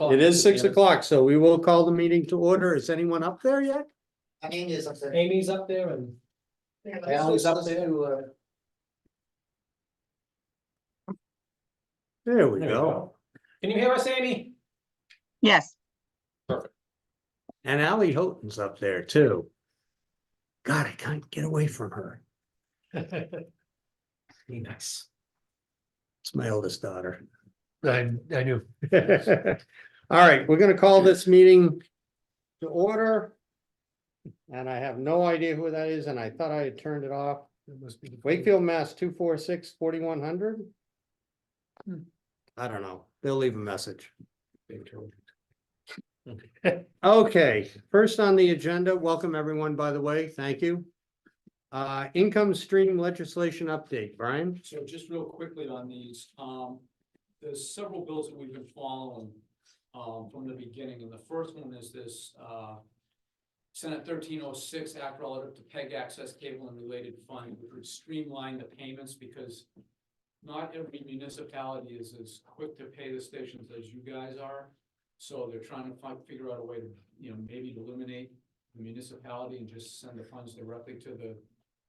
It is 6 o'clock, so we will call the meeting to order. Is anyone up there yet? Amy's up there. Amy's up there and Yeah, Ally's up let's there. There we There we go. go. Can you hear us, Amy? Yes, And Ally Houghton's up there too. God, I can't get away from her. Be nice. It's my oldest daughter. I knew. All right, we're gonna call this meeting to order. And I have no idea who that is, and I thought I had turned it off. It must be. Wakefield, Mass. 246-4100. I don't know. They'll leave a message. Okay, first on the agenda, welcome everyone, by the way, thank you. Income stream legislation update, Brian. So just real quickly on these, there's several bills that we've been following from the beginning, and the first one is this Senate 1306 Act relative to PEG access cable and related fund, which would streamline the payments because not every municipality is as quick to pay the stations as you guys are. So they're trying to figure out a way to, maybe eliminate the municipality and just send the funds directly to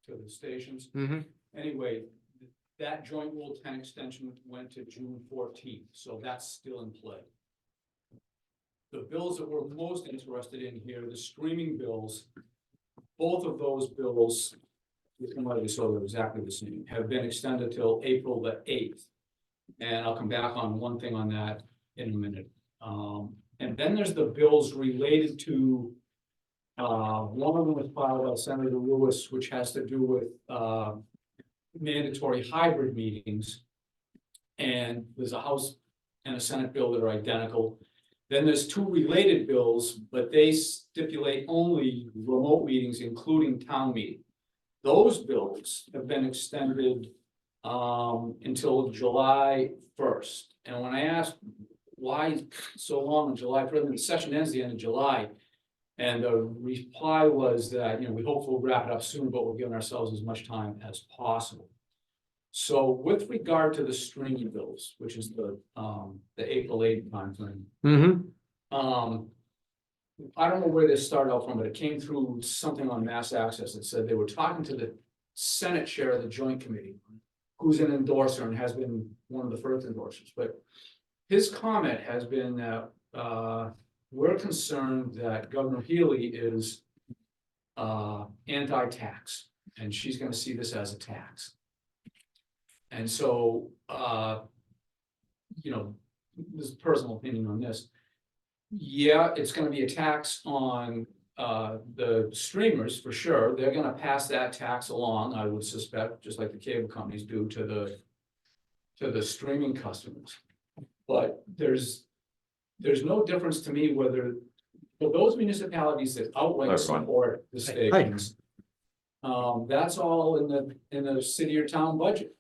the stations. Mm-hmm. Anyway, that joint rule 10 extension went to June 14th, so that's still in play. The bills that we're most interested in here, the streaming bills, both of those bills, so they're exactly the same, have been extended till April the 8th. And I'll come back on one thing on that in a minute. And then there's the bills related to, one of them was filed by Senator Lewis, which has to do with mandatory hybrid meetings. And there's a House and a Senate bill that are identical. Then there's two related bills, but they stipulate only remote meetings, including town meeting. Those bills have been extended until July 1st. And when I asked why so long on July 1st, the session ends the end of July. And the reply was that, we hope we'll wrap it up soon, but we're giving ourselves as much time as possible. So with regard to the streaming bills, which is the April 8th timeframe, Mm-hmm. I don't know where this started out from, but it came through something on Mass Access that said they were talking to the Senate chair of the Joint Committee, who's an endorser and has been one of the first endorsers. But his comment has been that we're concerned that Governor Healy is anti-tax, and she's going to see this as a tax. And so, this is personal opinion on this. Yeah, it's going to be a tax on the streamers for sure. They're going to pass that tax along, I would suspect, just like the cable companies do to the streaming customers. But there's no difference to me whether for those municipalities that outright support the stations, that's all in the city or town budget.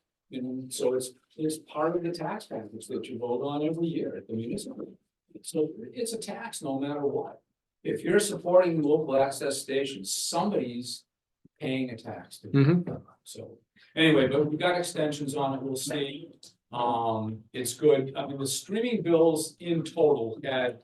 So it's part of the tax package that you vote on every year at the municipal. So it's a tax no matter what. If you're supporting local access stations, somebody's paying a tax. So anyway, but we've got extensions on it. We'll see. It's good. I mean, the streaming bills in total had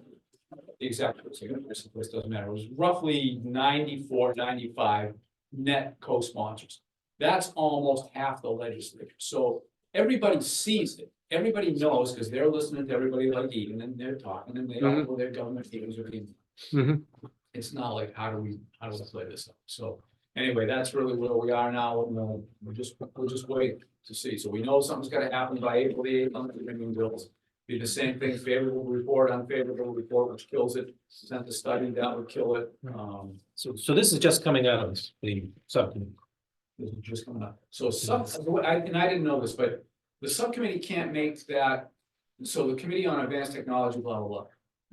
exactly, this doesn't matter. It was roughly 94, 95 net co-sponsors. That's almost half the legislature. So everybody sees it. Everybody knows because they're listening to everybody like Eden and they're talking and they all know their government meetings are being. It's not like how do we play this up? So anyway, that's really where we are now. And we'll just wait to see. So we know something's got to happen by April the 8th on the streaming bills. Be the same thing, favorable report, unfavorable report, which kills it. Sent the study, that would kill it. So this is just coming out of the subcommittee. This is just coming up. So I didn't know this, but the subcommittee can't make that. So the Committee on Advanced Technology, blah, blah, blah.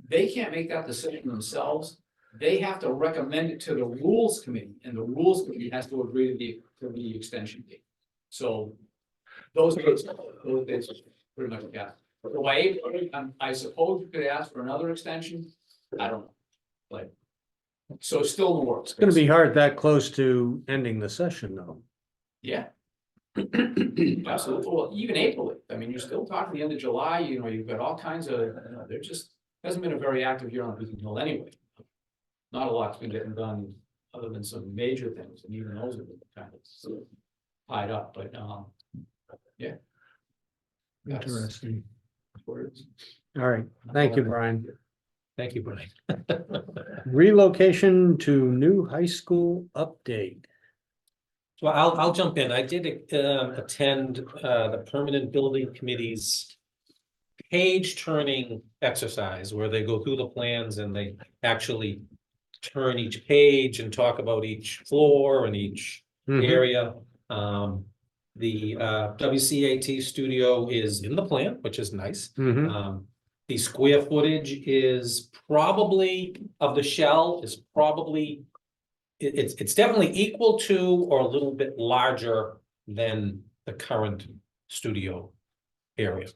They can't make that decision themselves. They have to recommend it to the Rules Committee, and the Rules Committee has to agree to the extension date. So those dates pretty much got. So by April, I suppose you could ask for another extension. I don't know. Like, so still in the works. It's gonna be hard that close to ending the session though. Yeah. Absolutely. Well, even April, I mean, you're still talking the end of July, you've got all kinds of, they're just Hasn't been a very active year on Beacon Hill anyway. Not a lot's been getting done, other than some major things, and even those have been kind of sort of tied up, but, yeah. That's- Interesting. that's what it is. All right, thank you, Brian. Thank you, Brian. Relocation to new high school update. Well, I'll jump in. I did attend the Permanent Building Committee's page turning exercise where they go through the plans and they actually turn each page and talk about each floor and each area. The WCAT studio is in the plan, which is nice. Mhm. The square footage is probably of the shell is probably it's definitely equal to or a little bit larger than the current studio area.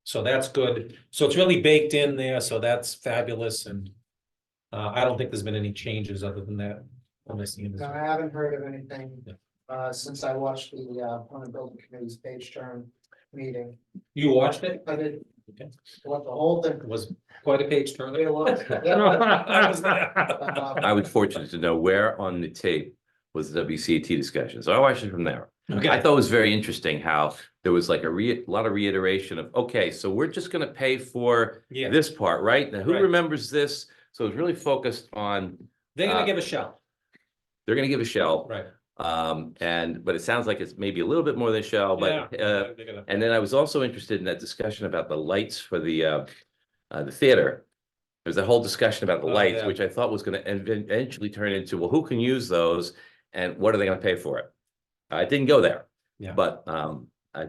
So that's good. So it's really baked in there, so that's fabulous, and I don't think there's been any changes other than that. Unless you- No, I haven't heard of anything, Yeah. since I watched the, Permanent Building Committee's page turn meeting. You watched it? I did. Okay. What the whole thing. It was quite a page turn. It was. I was there. I was fortunate to know where on the tape was the WCAT discussion, so I watched it from there. I Okay, thought it was very interesting how there was like a lot of reiteration of, okay, so we're just gonna pay for yeah, this part, right? Now, who Right. remembers this? So it's really focused on, they're gonna give a shell, they're gonna give a shell. right? But it sounds like it's maybe a little bit more than a shell, but, Yeah, they're gonna- and then I was also interested in that discussion about the lights for the theater. There's a whole discussion about the Oh, lights, yeah. which I thought was gonna eventually turn into, well, who can use those? And what are they gonna pay for it? I didn't go there. Yeah. But,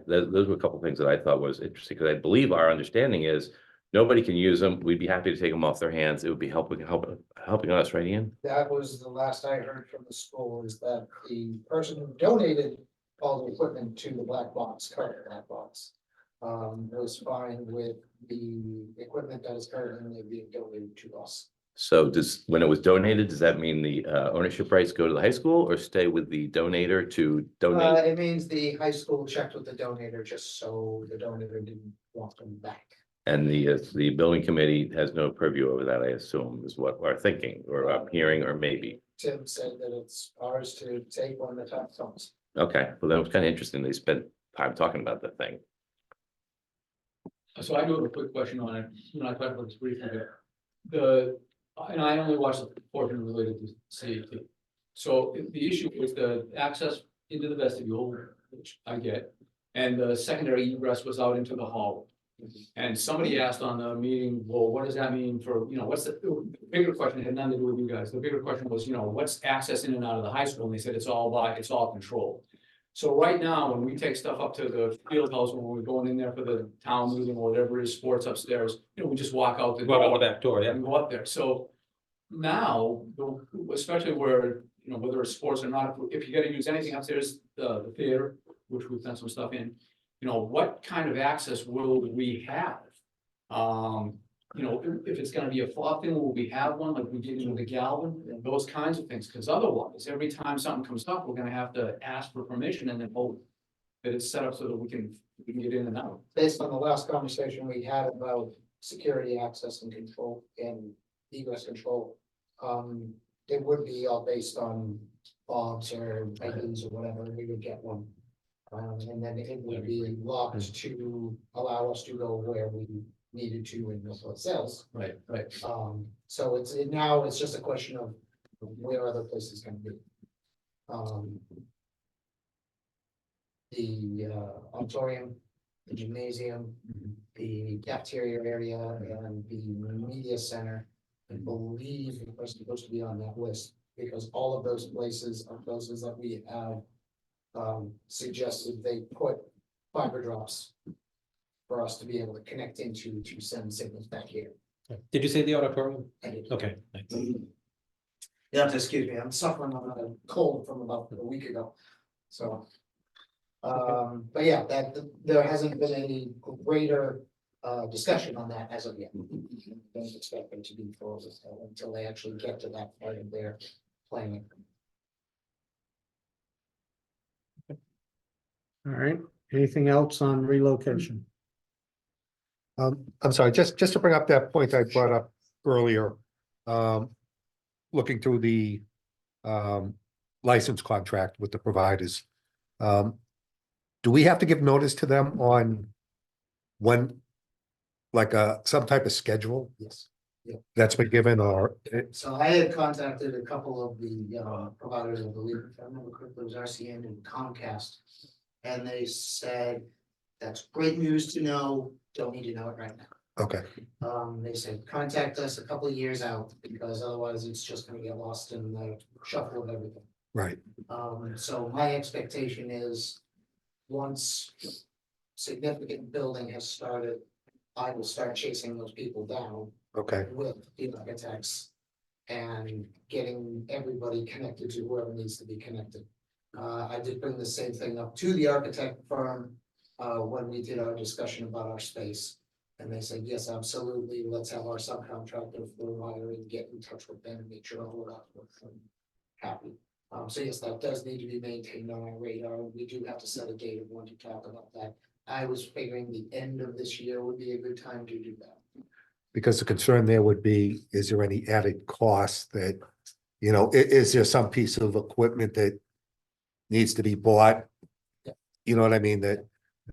those were a couple things that I thought was interesting, because I believe our understanding is nobody can use them. We'd be happy to take them off their hands. It would be helping us, right, Ian? That was the last I heard from the school, is that the person who donated all the equipment to the black box, current black box. Was fine with the equipment that is currently being donated to us. So when it was donated, does that mean the ownership rights go to the high school or stay with the donator to donate? It means the high school checked with the donator, just so the donator didn't want them back. And the building committee has no purview over that, I assume, is what we're thinking, or I'm hearing, or maybe. Tim said that it's ours to take when the time comes. Okay, well, that was kind of interesting. They spent time talking about that thing. So I do have a quick question on it, I talked about this briefly, and I only watched the portion related to CAT. So the issue was the access into the vestibule, which I get, and the secondary egress was out into the hall. And somebody asked on the meeting, well, what does that mean for, what's the bigger question, it had nothing to do with you guys, the bigger question was, what's access in and out of the high school, and they said it's all controlled. So right now, when we take stuff up to the field house, when we're going in there for the town meeting or whatever it is, sports upstairs, we just walk out the Well, door over that door, yeah. and go up there. So now, especially where, whether it's sports or not, if you gotta use anything upstairs, the theater, which we've done some stuff in, what kind of access will we have? If it's gonna be a flop thing, will we have one like we did in the Galvin, and those kinds of things, because otherwise, every time something comes up, we're gonna have to ask for permission and then hope that it's set up so that we can get in and out. Based on the last conversation we had about security access and control and egress control. It would be all based on fobs or IDs or whatever, we would get one. And then it would be locked to allow us to go where we needed to in the sales. Right. So now it's just a question of where other places can be. The auditorium, the gymnasium, the cafeteria area, and the media center. I believe are supposed to be on that list, because all of those places are places that we have suggested they put fiber drops for us to be able to connect into to send signals back here. Did you say the auditorium? And Okay. you have to excuse me, I'm suffering on a cold from about a week ago, so. But yeah, there hasn't been any greater discussion on that as of yet. Don't expect them to be forward until they actually get to that part of their planning. All right, anything else on relocation? I'm sorry, just to bring up that point I brought up earlier. Looking through the license contract with the providers. Do we have to give notice to them on when, like some type of schedule Yes. that's been given, or So I had contacted a couple of the providers, I believe, if I remember correctly, it was RCN and Comcast. And they said, that's great news to know, don't need to know it right now. okay, They said, contact us a couple of years out, because otherwise it's just gonna get lost in the shuffle of everything. right, So my expectation is, once significant building has started, I will start chasing those people down okay, with the architects and getting everybody connected to whoever needs to be connected. I did bring the same thing up to the architect firm when we did our discussion about our space. And they said, yes, absolutely, let's have our subcontractor for wiring, get in touch with them and make sure all of that happy. So yes, that does need to be maintained on our radar. We do have to set a date of when to talk about that. I was figuring the end of this year would be a good time to do that. because the concern there would be, is there any added cost that, is there some piece of equipment that needs to be bought? Yeah. You know what I mean, that,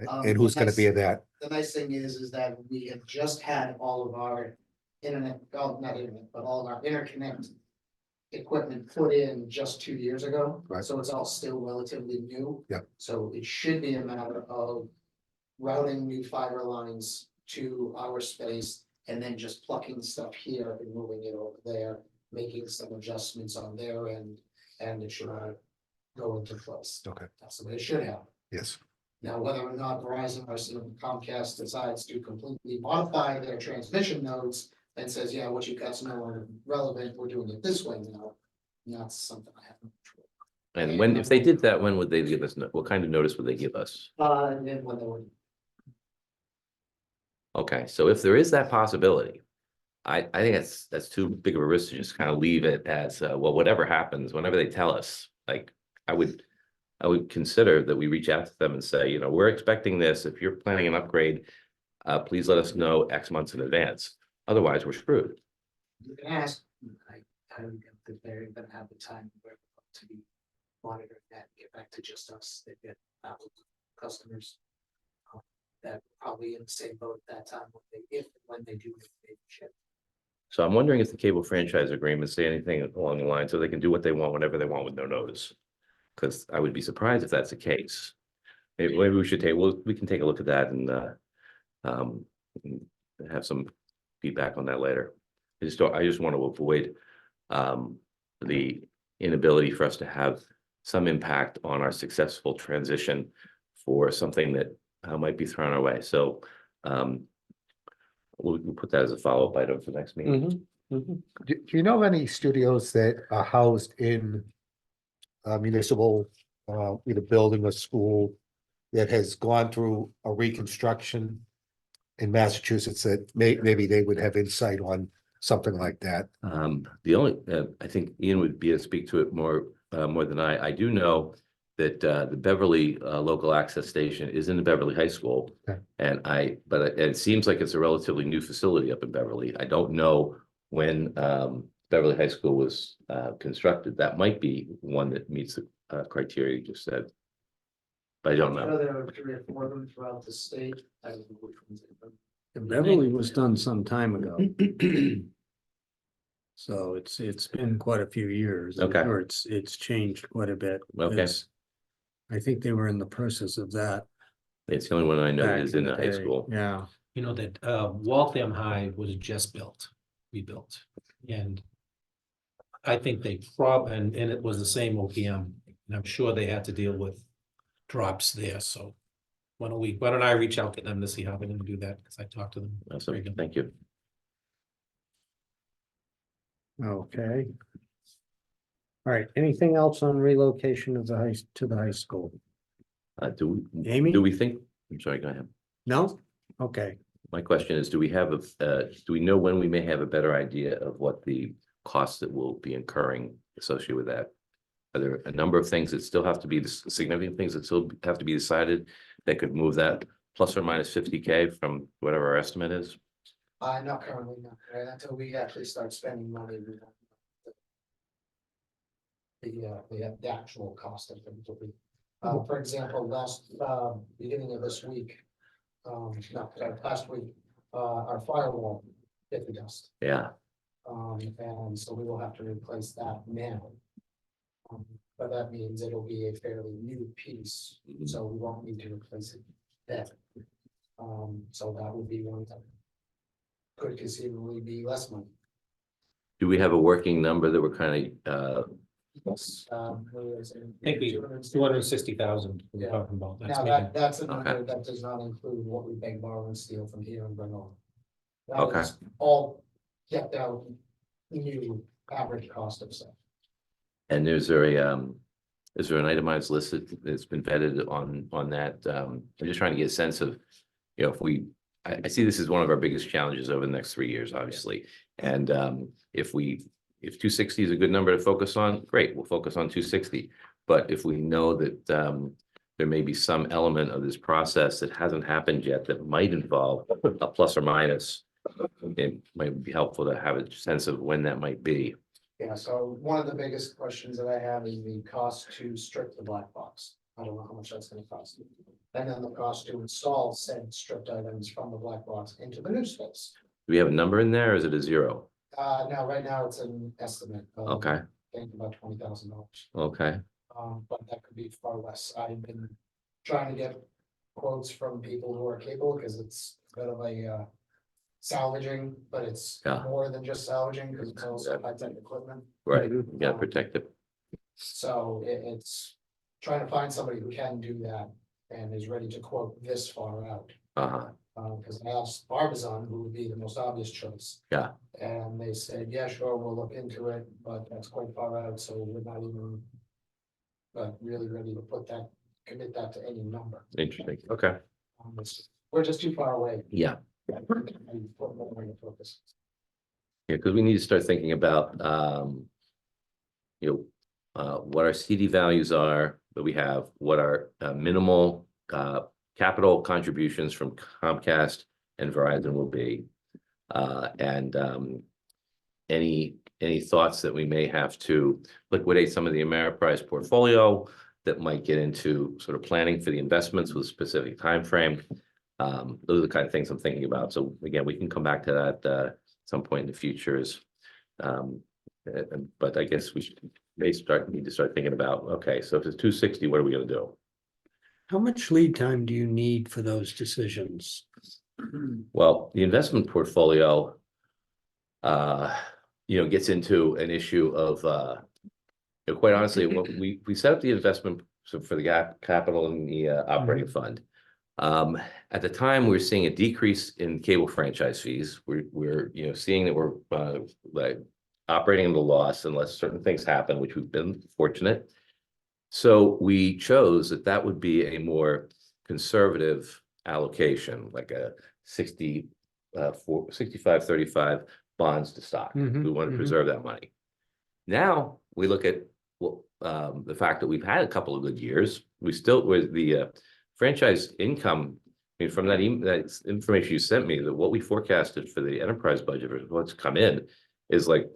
and who's gonna be that? The nice thing is that we have just had all of our internet, oh, not internet, but all of our interconnect equipment put in just 2 years ago. Right. So it's all still relatively new. Yeah. So it should be a matter of routing new fiber lines to our space and then just plucking stuff here and moving it over there, making some adjustments on their end, and it should go into place. Okay, That's the way it should happen. yes, Now, whether or not Verizon or Comcast decides to completely modify their transmission nodes and says, yeah, what you got's no longer relevant, we're doing it this way now. That's something I have no control. And when, if they did that, when would they give us, what kind of notice would they give us? And then when they were, Okay, so if there is that possibility, I think that's too big of a risk to just kind of leave it as, well, whatever happens, whenever they tell us, like, I would consider that we reach out to them and say, we're expecting this. If you're planning an upgrade, please let us know X months in advance. Otherwise, we're screwed. you can ask, I don't think that they're gonna have the time where to be monitoring that, and get back to just us, they get customers. That probably in the same boat at that time, when they do make ship. So I'm wondering if the cable franchise agreements say anything along the line so they can do what they want whenever they want with no notice. Because I would be surprised if that's the case. Maybe we should we can take a look at that and have some feedback on that later. I just want to avoid the inability for us to have some impact on our successful transition for something that might be thrown our way. So we'll put that as a follow-up item for next meeting. do you know of any studios that are housed in municipal, either building or school that has gone through a reconstruction in Massachusetts that maybe they would have insight on something like that? The only, I think Ian would be able to speak to it more than I. I do know that the Beverly local access station is in the Beverly High School. Okay. But it seems like it's a relatively new facility up in Beverly. I don't know when Beverly High School was constructed. That might be one that meets the criteria you just said. But I don't know. There are 3 or 4 of them throughout the state. I don't know which ones they've done. Beverly was done some time ago. So it's been quite a few years. I'm Okay. sure it's changed quite a bit. Okay. I think they were in the process of that. It's the only one I know that back is in the high day. school. Yeah, That Waltham High was just rebuilt, and I think they and it was the same OPM, and I'm sure they had to deal with drops there, so why don't I reach out to them to see how they're gonna do that, because I talked to them. So regularly. thank you. okay. All right, anything else on relocation of the high school? Amy? Do we think, I'm sorry, go ahead. No? Okay, My question is, do we know when we may have a better idea of what the costs that will be incurring associated with that? Are there a number of things that still have to be, significant things that still have to be decided that could move that plus or minus 50K from whatever our estimate is? Not currently, not, right, until we actually start spending money. We don't know the actual cost of things will be. For example, beginning of this week, last week, our firewall hit the dust. Yeah, And so we will have to replace that now. But that means it'll be a fairly new piece, so we won't need to replace it then. So that would be one that could conceivably be less money. do we have a working number that we're kind of, Yes. Where is it? I think we, 260,000 we're Yeah. talking about. That's Now, maybe, that's a Okay. number that does not include what we beg, borrow, and steal from here and bring on. That Okay. is all kept out new average cost of stuff. and is there an itemized list that's been vetted on that? I'm just trying to get a sense of, if I see this as one of our biggest challenges over the next 3 years, obviously. And if 260 is a good number to focus on, great, we'll focus on 260. But if we know that there may be some element of this process that hasn't happened yet that might involve a plus or minus, it might be helpful to have a sense of when that might be. Yeah, so one of the biggest questions that I have is the cost to strip the black box. I don't know how much that's gonna cost. And then the cost to install said stripped items from the black box into the new space. Do we have a number in there or is it a zero? Now, right now, it's an estimate. of, Okay, I think about $20,000. okay, But that could be far less. I've been trying to get quotes from people who are capable, because it's a bit of a salvaging, but it's Yeah. more than just salvaging, because it's also high-tech equipment. right, you gotta protect it. So it's trying to find somebody who can do that and is ready to quote this far out. Uh-huh, Because I asked Barbizon, who would be the most obvious choice. Yeah. And they said, yeah, sure, we'll look into it, but that's quite far out, so we're not even. Really ready to commit that to any number. interesting, okay, We're just too far away. yeah. And put more into focus. Yeah, because we need to start thinking about, what our CD values are that we have, what our minimal capital contributions from Comcast and Verizon will be. And any thoughts that we may have to liquidate some of the Ameriprise portfolio that might get into sort of planning for the investments with a specific timeframe. Those are the kind of things I'm thinking about. So again, we can come back to that at some point in the future. But I guess we need to start thinking about, okay, so if it's 260, what are we gonna do? How much lead time do you need for those decisions? Well, the investment portfolio, gets into an issue of, quite honestly, what we set up the investment for the capital and the operating fund. At the time, we were seeing a decrease in cable franchise fees. We're seeing that we're like operating in the loss unless certain things happen, which we've been fortunate. So we chose that would be a more conservative allocation, like a 65-35 bonds to stock. We want to preserve that money. Now we look at the fact that we've had a couple of good years. We still with the franchise income. I mean, from that information you sent me, that what we forecasted for the enterprise budget or what's come in is like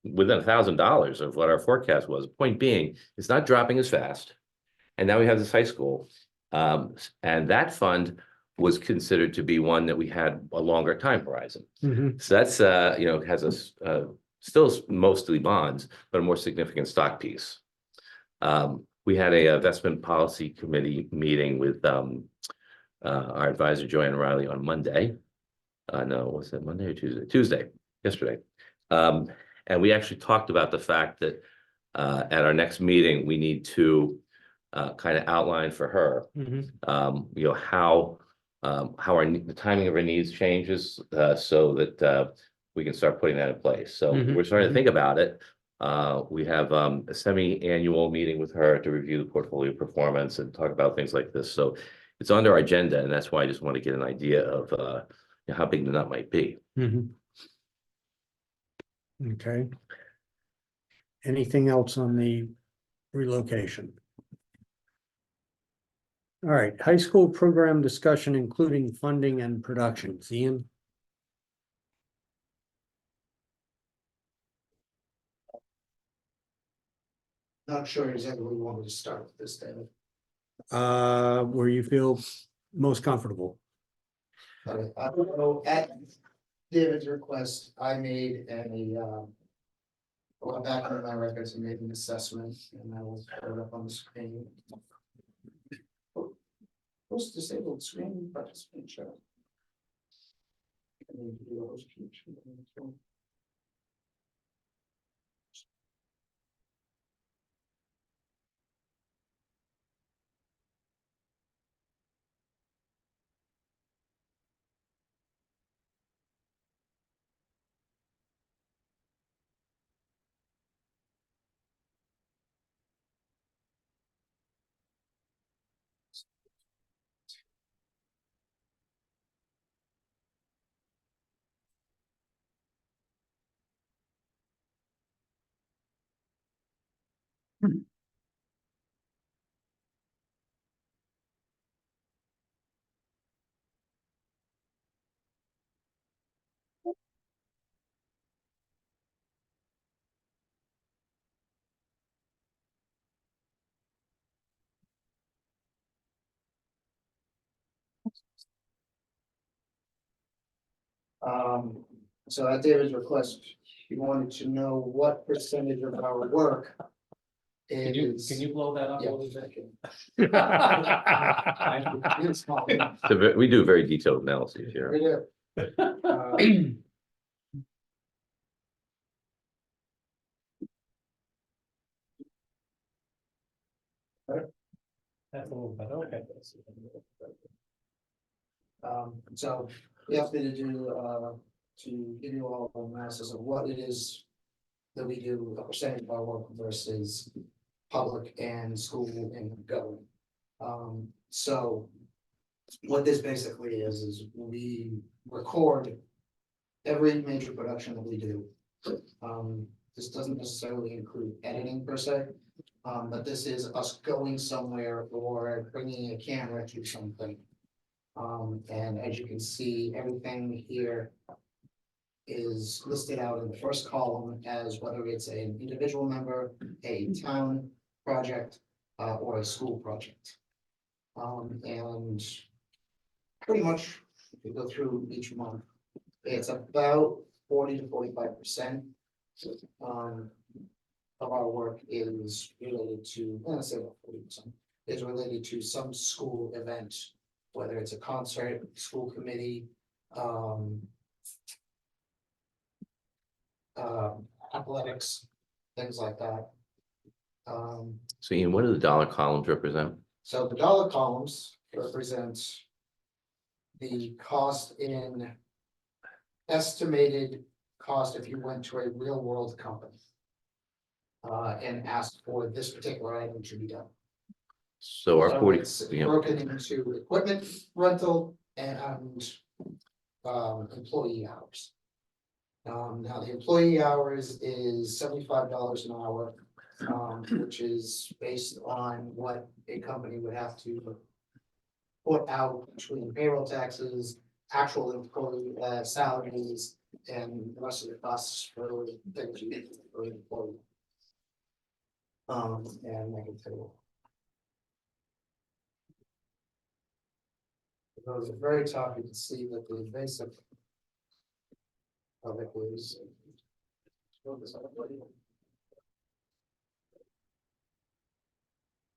within $1,000 of what our forecast was. Point being, it's not dropping as fast. And now we have this high school. And that fund was considered to be one that we had a longer time horizon. So that's, has a still mostly bonds, but a more significant stock piece. We had a investment policy committee meeting with our advisor, Joanne Riley, on Monday. No, was that Monday or Tuesday? Tuesday, yesterday. And we actually talked about the fact that at our next meeting, we need to kind of outline for her, how the timing of our needs changes so that we can start putting that in place. So we're starting to think about it. We have a semi-annual meeting with her to review the portfolio performance and talk about things like this. So it's on our agenda, and that's why I just want to get an idea of how big the nut might be. Okay. Anything else on the relocation? All right, high school program discussion, including funding and productions. Ian? Not sure exactly where you want me to start with this, David. Where you feel most comfortable. But I don't know, at David's request, I made I went back into my records and made an assessment, and I will put it up on the screen. Post disabled screen participant show. I need to do a host feature. So at David's request, he wanted to know what percentage of our work Can is. you blow that up a Yeah. little bit? It's small. We do very detailed analyses here. We do. That's a little better, okay. So we have to do, to give you all an analysis of what it is that we do, a percentage of our work versus public and school and government. So what this basically is we record every major production that we do. This doesn't necessarily include editing per se, but this is us going somewhere or bringing a camera to something. And as you can see, everything here is listed out in the first column as whether it's an individual member, a town project, or a school project. And pretty much, if you go through each month, it's about 40 to 45%. Of our work is related to, let's say about 40%, is related to some school event, whether it's a concert, school committee, athletics, things like that. So Ian, what do the dollar columns represent? So the dollar columns represent the cost in estimated cost if you went to a real world company. And asked for this particular item to be done. So our So 40, it's you know, broken into equipment rental and employee hours. Now the employee hours is $75 an hour, which is based on what a company would have to put out between payroll taxes, actual employee salaries, and the rest of the costs for things you need for an employee. And I can tell you. Those at the very top, you can see that the basic of it is.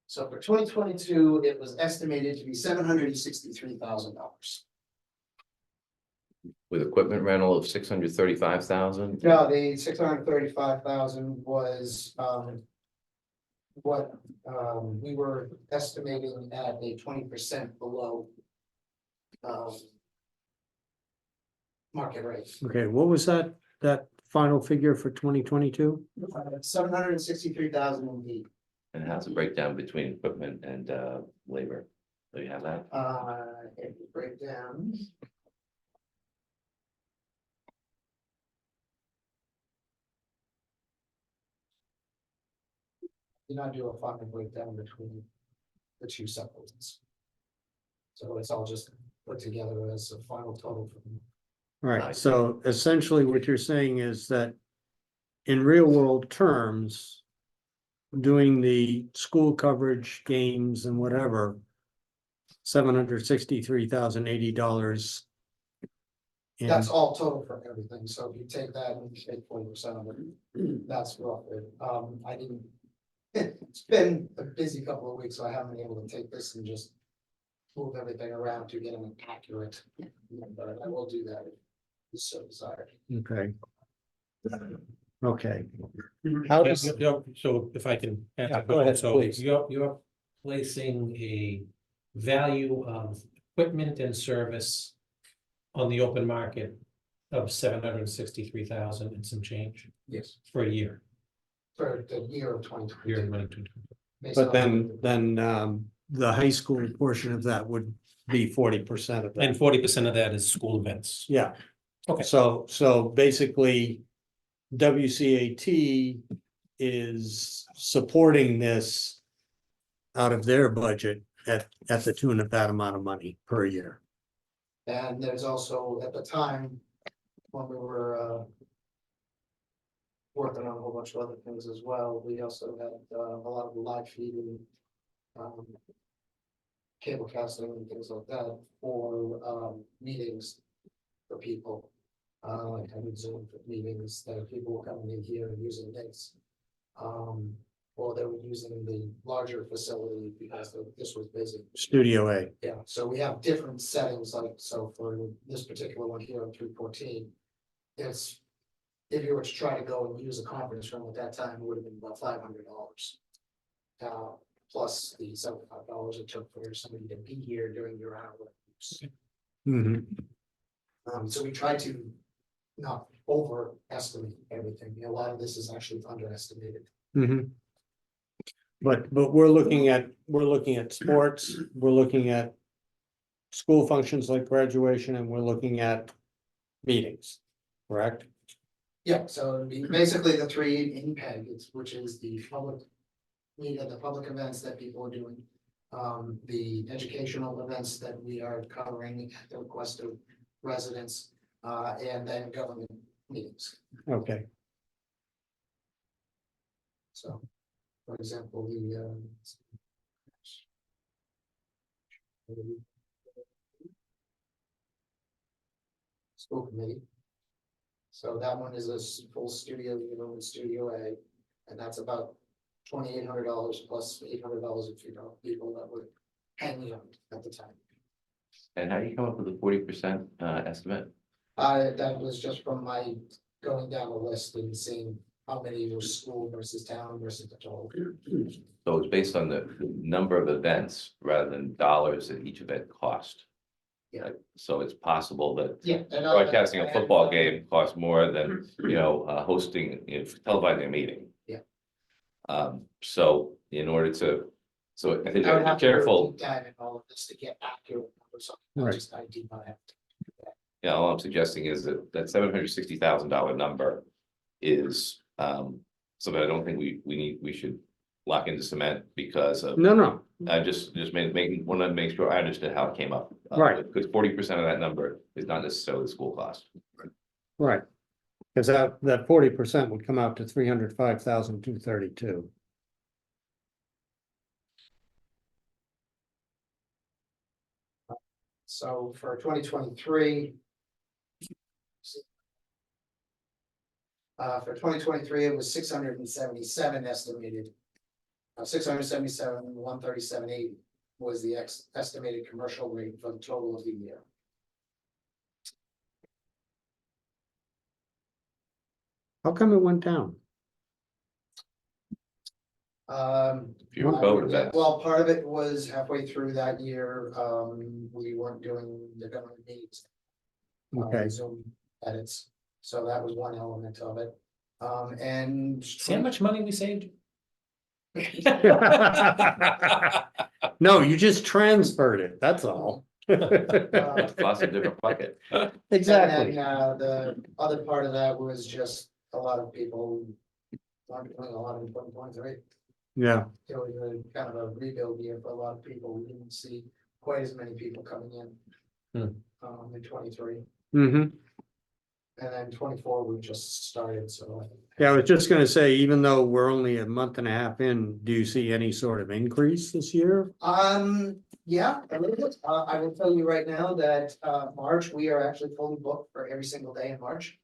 So for 2022, it was estimated to be $763,000. with equipment rental of 635,000. No, the 635,000 was what we were estimating at a 20% below market rate. Okay, what was that final figure for 2022? 763,000 indeed. And how's the breakdown between equipment and labor? Do you have that? If you break down. Did not do a final breakdown between the two supplements. So it's all just put together as a final total for them. Right, so essentially what you're saying is that in real world terms, doing the school coverage, games and whatever, $763,080. That's all total for everything, so if you take that and you take 40% of it, that's roughly, I didn't. It's been a busy couple of weeks, so I haven't been able to take this and just move everything around to get an accurate number. I will do that if you so desired. Okay. Okay. How does, So if I can. add Yeah, to go ahead, so please. You're placing a value of equipment and service on the open market of 763,000 and some change Yes. for a year. For the year of twenty Year twenty. 2022. but then the high school portion of that would be 40% of that. And 40% of that is school events. Yeah. Okay. So basically, WCAT is supporting this out of their budget at the tune of that amount of money per year. And there's also, at the time, when we were, working on a whole bunch of other things as well, we also had, a lot of live feeding, cable casting and things like that for, meetings for people. Like having Zoom meetings that people were coming in here and using this. Or they were using the larger facility because this was busy. Studio A. Yeah, so we have different settings, like, so for this particular one here on 314. It's, if you were to try to go and use a conference room at that time, it would have been about $500. Plus the $75 it took for somebody to be here during your hour. Mhm. So we try to not overestimate everything. A lot of this is actually underestimated. Mhm. But we're looking at sports, we're looking at school functions like graduation, and we're looking at meetings, correct? Yeah, so it'd be basically the three in PEG, which is the public media, the public events that people are doing. The educational events that we are covering at the request of residents, and then government meetings. Okay, So, for example, school committee. So that one is a full studio, in Studio A, and that's about $2,800 plus $800 if you know people that were hanging out at the time. And how do you come up with a 40% estimate? That was just from my going down the list and seeing how many were school versus town versus the total. So it's based on the number of events rather than dollars that each event cost. Yeah. So it's possible that Yeah. broadcasting a football game costs more than, hosting, televising a meeting. Yeah. So in order to, so I think I would I'm have to go careful, deep dive in all of this to get accurate numbers. Right. Just I do not have to. all I'm suggesting is that $760,000 number is something I don't think we should lock into cement because of. no, I just want to make sure I understood how it came up. Right. Because 40% of that number is not necessarily the school cost. right. Because that 40% would come out to $305,232. So for 2023. For 2023, it was 677 estimated. 677, 137.80 was the estimated commercial rate for the total of the year. How come it went down? Fewer I COVID would- events. Well, part of it was halfway through that year, we weren't doing the government meetings. Okay. Zoom edits, so that was one element of it. And. See how much money we saved? No, you just transferred it, that's all. Lots of different bucket. Exactly. And then, the other part of that was just a lot of people aren't doing a lot in 2023. Yeah, It was a kind of a rebuild year for a lot of people. We didn't see quite as many people coming in. In 23, Mm-hmm. and then 24, we just started, so. Yeah, I was just gonna say, even though we're only a month and a half in, do you see any sort of increase this year? Yeah, a little bit. I will tell you right now that, March, we are actually fully booked for every single day in March.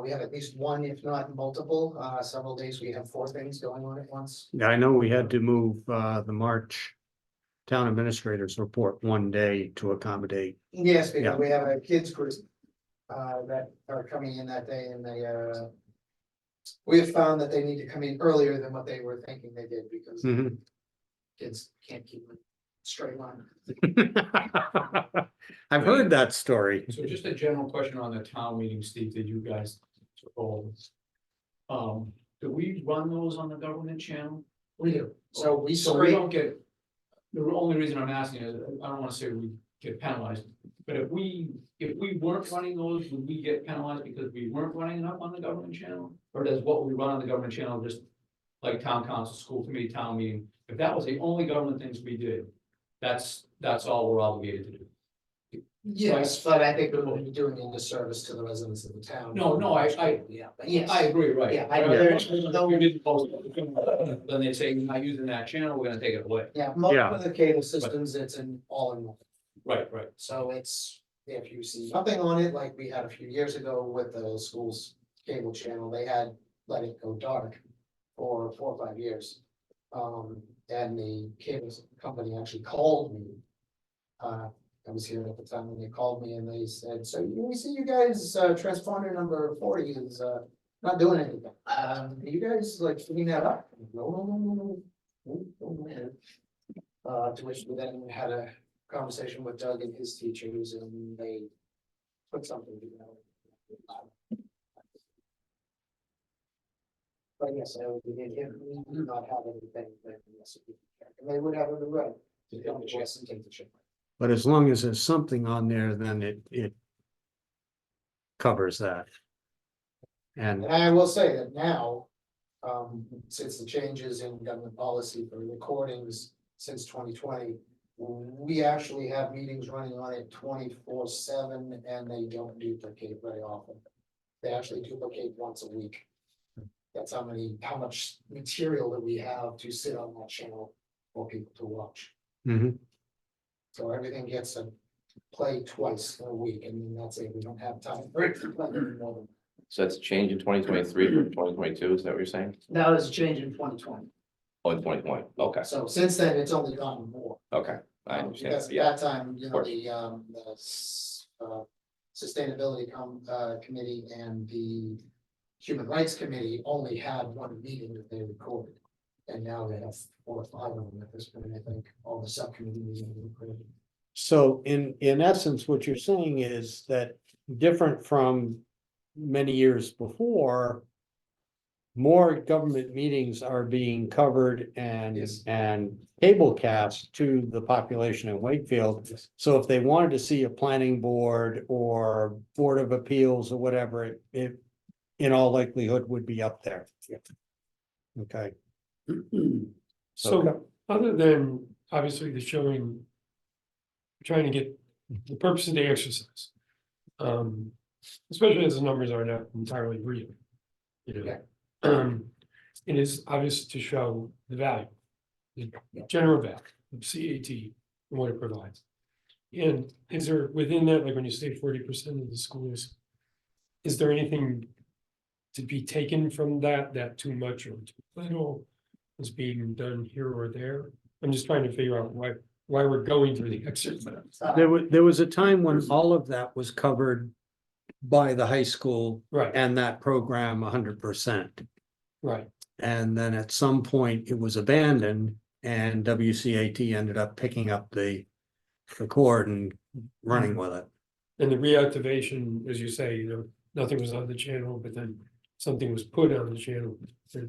We have at least one, if not multiple, several days, we have 4 things going on at once. Yeah, I know we had to move the March town administrators report one day to accommodate. Yes, Yeah. because we have a kids group, that are coming in that day, and they, we have found that they need to come in earlier than what they were thinking they did, because Mhm. kids can't keep a straight line. I've heard that story. So just a general question on the town meeting, Steve, that you guys took over. Do we run those on the government channel? We do, so we So we scrape, don't get, the only reason I'm asking is, I don't wanna say we get penalized, but if we weren't running those, would we get penalized because we weren't running enough on the government channel? Or does what we run on the government channel, just like town council, school committee, town meeting, if that was the only government things we did, that's all we're obligated to do? yes, but I think we would be doing a disservice to the residents of the town. No, Yeah, but yes. I agree, right. Yeah, But there's if no. you didn't post it, then they say you're not using that channel, we're gonna take it away. Yeah, most Yeah. of the cable systems, it's an all in one, Right. so it's, if you see nothing on it, like we had a few years ago with the school's cable channel, they had let it go dark for 4 or 5 years. And the cable company actually called me. I was here at the time when they called me and they said, so we see you guys, transponder number 40 is, not doing anything. Are you guys like picking that up? No. To which we then had a conversation with Doug and his teachers, and they put something together. But yes, I would, we do not have anything, that yes, and they would have the right to come to us and take the chip. But as long as there's something on there, then it covers that. And And I will say that now, since the changes in government policy for recordings since 2020, we actually have meetings running on it 24/7, and they don't duplicate very often. They actually duplicate once a week. That's how much material that we have to sit on that channel for people to watch. Mhm. So everything gets a play twice a week, and then that's it. We don't have time for it to play any more than. So that's a change in 2023 from 2022, is that what you're saying? That was a change in 2020. Oh, in 2020, okay, So since then, it's only gotten more. okay, I Because understand, at yeah, that time, you know, Sustainability Committee and the Human Rights Committee only had one meeting that they recorded. And now they have 4 or 5 of them at this point, I think, all the subcommittees are recorded. so in essence, what you're saying is that different from many years before, more government meetings are being covered and Yes. cable cast to the population in Wakefield. So if they wanted to see a planning board or Board of Appeals or whatever, it in all likelihood would be up there. Okay. So other than obviously the showing. Trying to get the purpose of the exercise. Especially as the numbers are not entirely real. You know, it is obvious to show the value. The general value of CAT and what it provides. And is there within that, like when you say 40% of the schools. Is there anything to be taken from that too much or too little is being done here or there? I'm just trying to figure out why we're going through the exercise. There was a time when all of that was covered by the high school Right, and that program 100%. right. And then at some point it was abandoned and WCAT ended up picking up the cord and running with it. And the reactivation, as you say, you know, nothing was on the channel, but then something was put on the channel.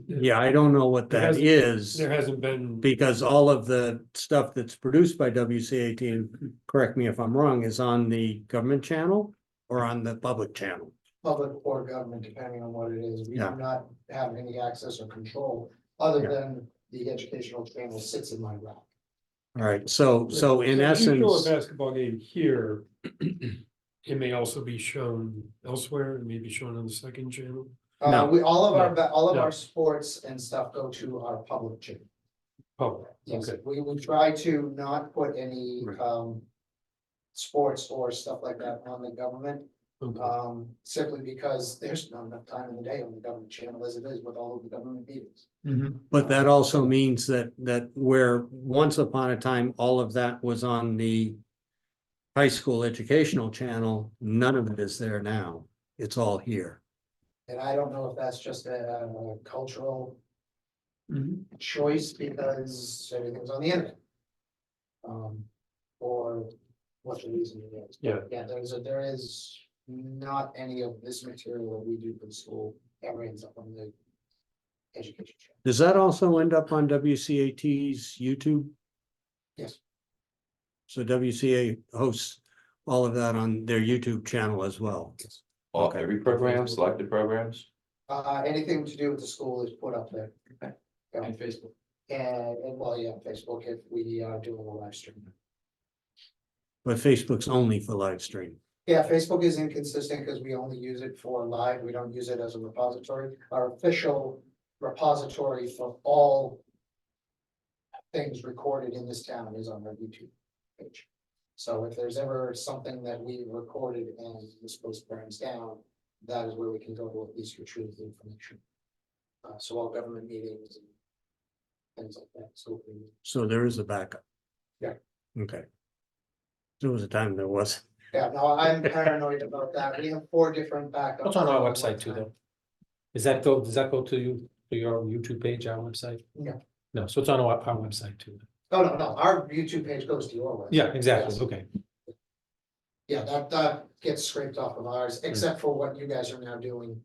Yeah, I don't know what that is, There hasn't been, because all of the stuff that's produced by WCAT, and correct me if I'm wrong, is on the government channel or on the public channel. Public or government, depending on what it is. We Yeah. do not have any access or control, other Yeah. than the educational channel sits in my rack. All right, so in If you show a essence, basketball game here, it may also be shown elsewhere, it may be shown on the second channel. No. All of our, No. all of No. our sports and stuff go to our public channel. Public, Yes, okay. we will try to not put any, Right. sports or stuff like that on the government. Okay. Simply because there's not enough time in the day on the government channel as it is with all of the government meetings. but that also means that where once upon a time, all of that was on the high school educational channel, none of it is there now. It's all here. And I don't know if that's just a cultural choice because everything's on the internet. Or what the reason is. Yeah. Yeah, there is not any of this material that we do for the school ever ends up on the education channel. Does that also end up on WCAT's YouTube? Yes. So WCA hosts all of that on their YouTube channel as well. All, Okay. every program, selected programs? Anything to do with the school is put up there. And Facebook. And well, yeah, Facebook, if we are doing a live stream. But Facebook's only for live stream. Yeah, Facebook is inconsistent because we only use it for live. We don't use it as a repository. Our official repository for all things recorded in this town is on our YouTube page. So if there's ever something that we recorded and this post burns down, that is where we can go to at least retrieve the information. So all government meetings and things like that. So there is a backup. Yeah. Okay. There was a time there was. Yeah, no, I'm paranoid about that. We have 4 different backups. It's on our website too, though. Does that go to you, to your YouTube page, our website? No. No, so it's on our website too. Oh, no, our YouTube page goes to your website. Yeah, exactly, Yes. okay. Yeah, that gets scraped off of ours, except for what you guys are now doing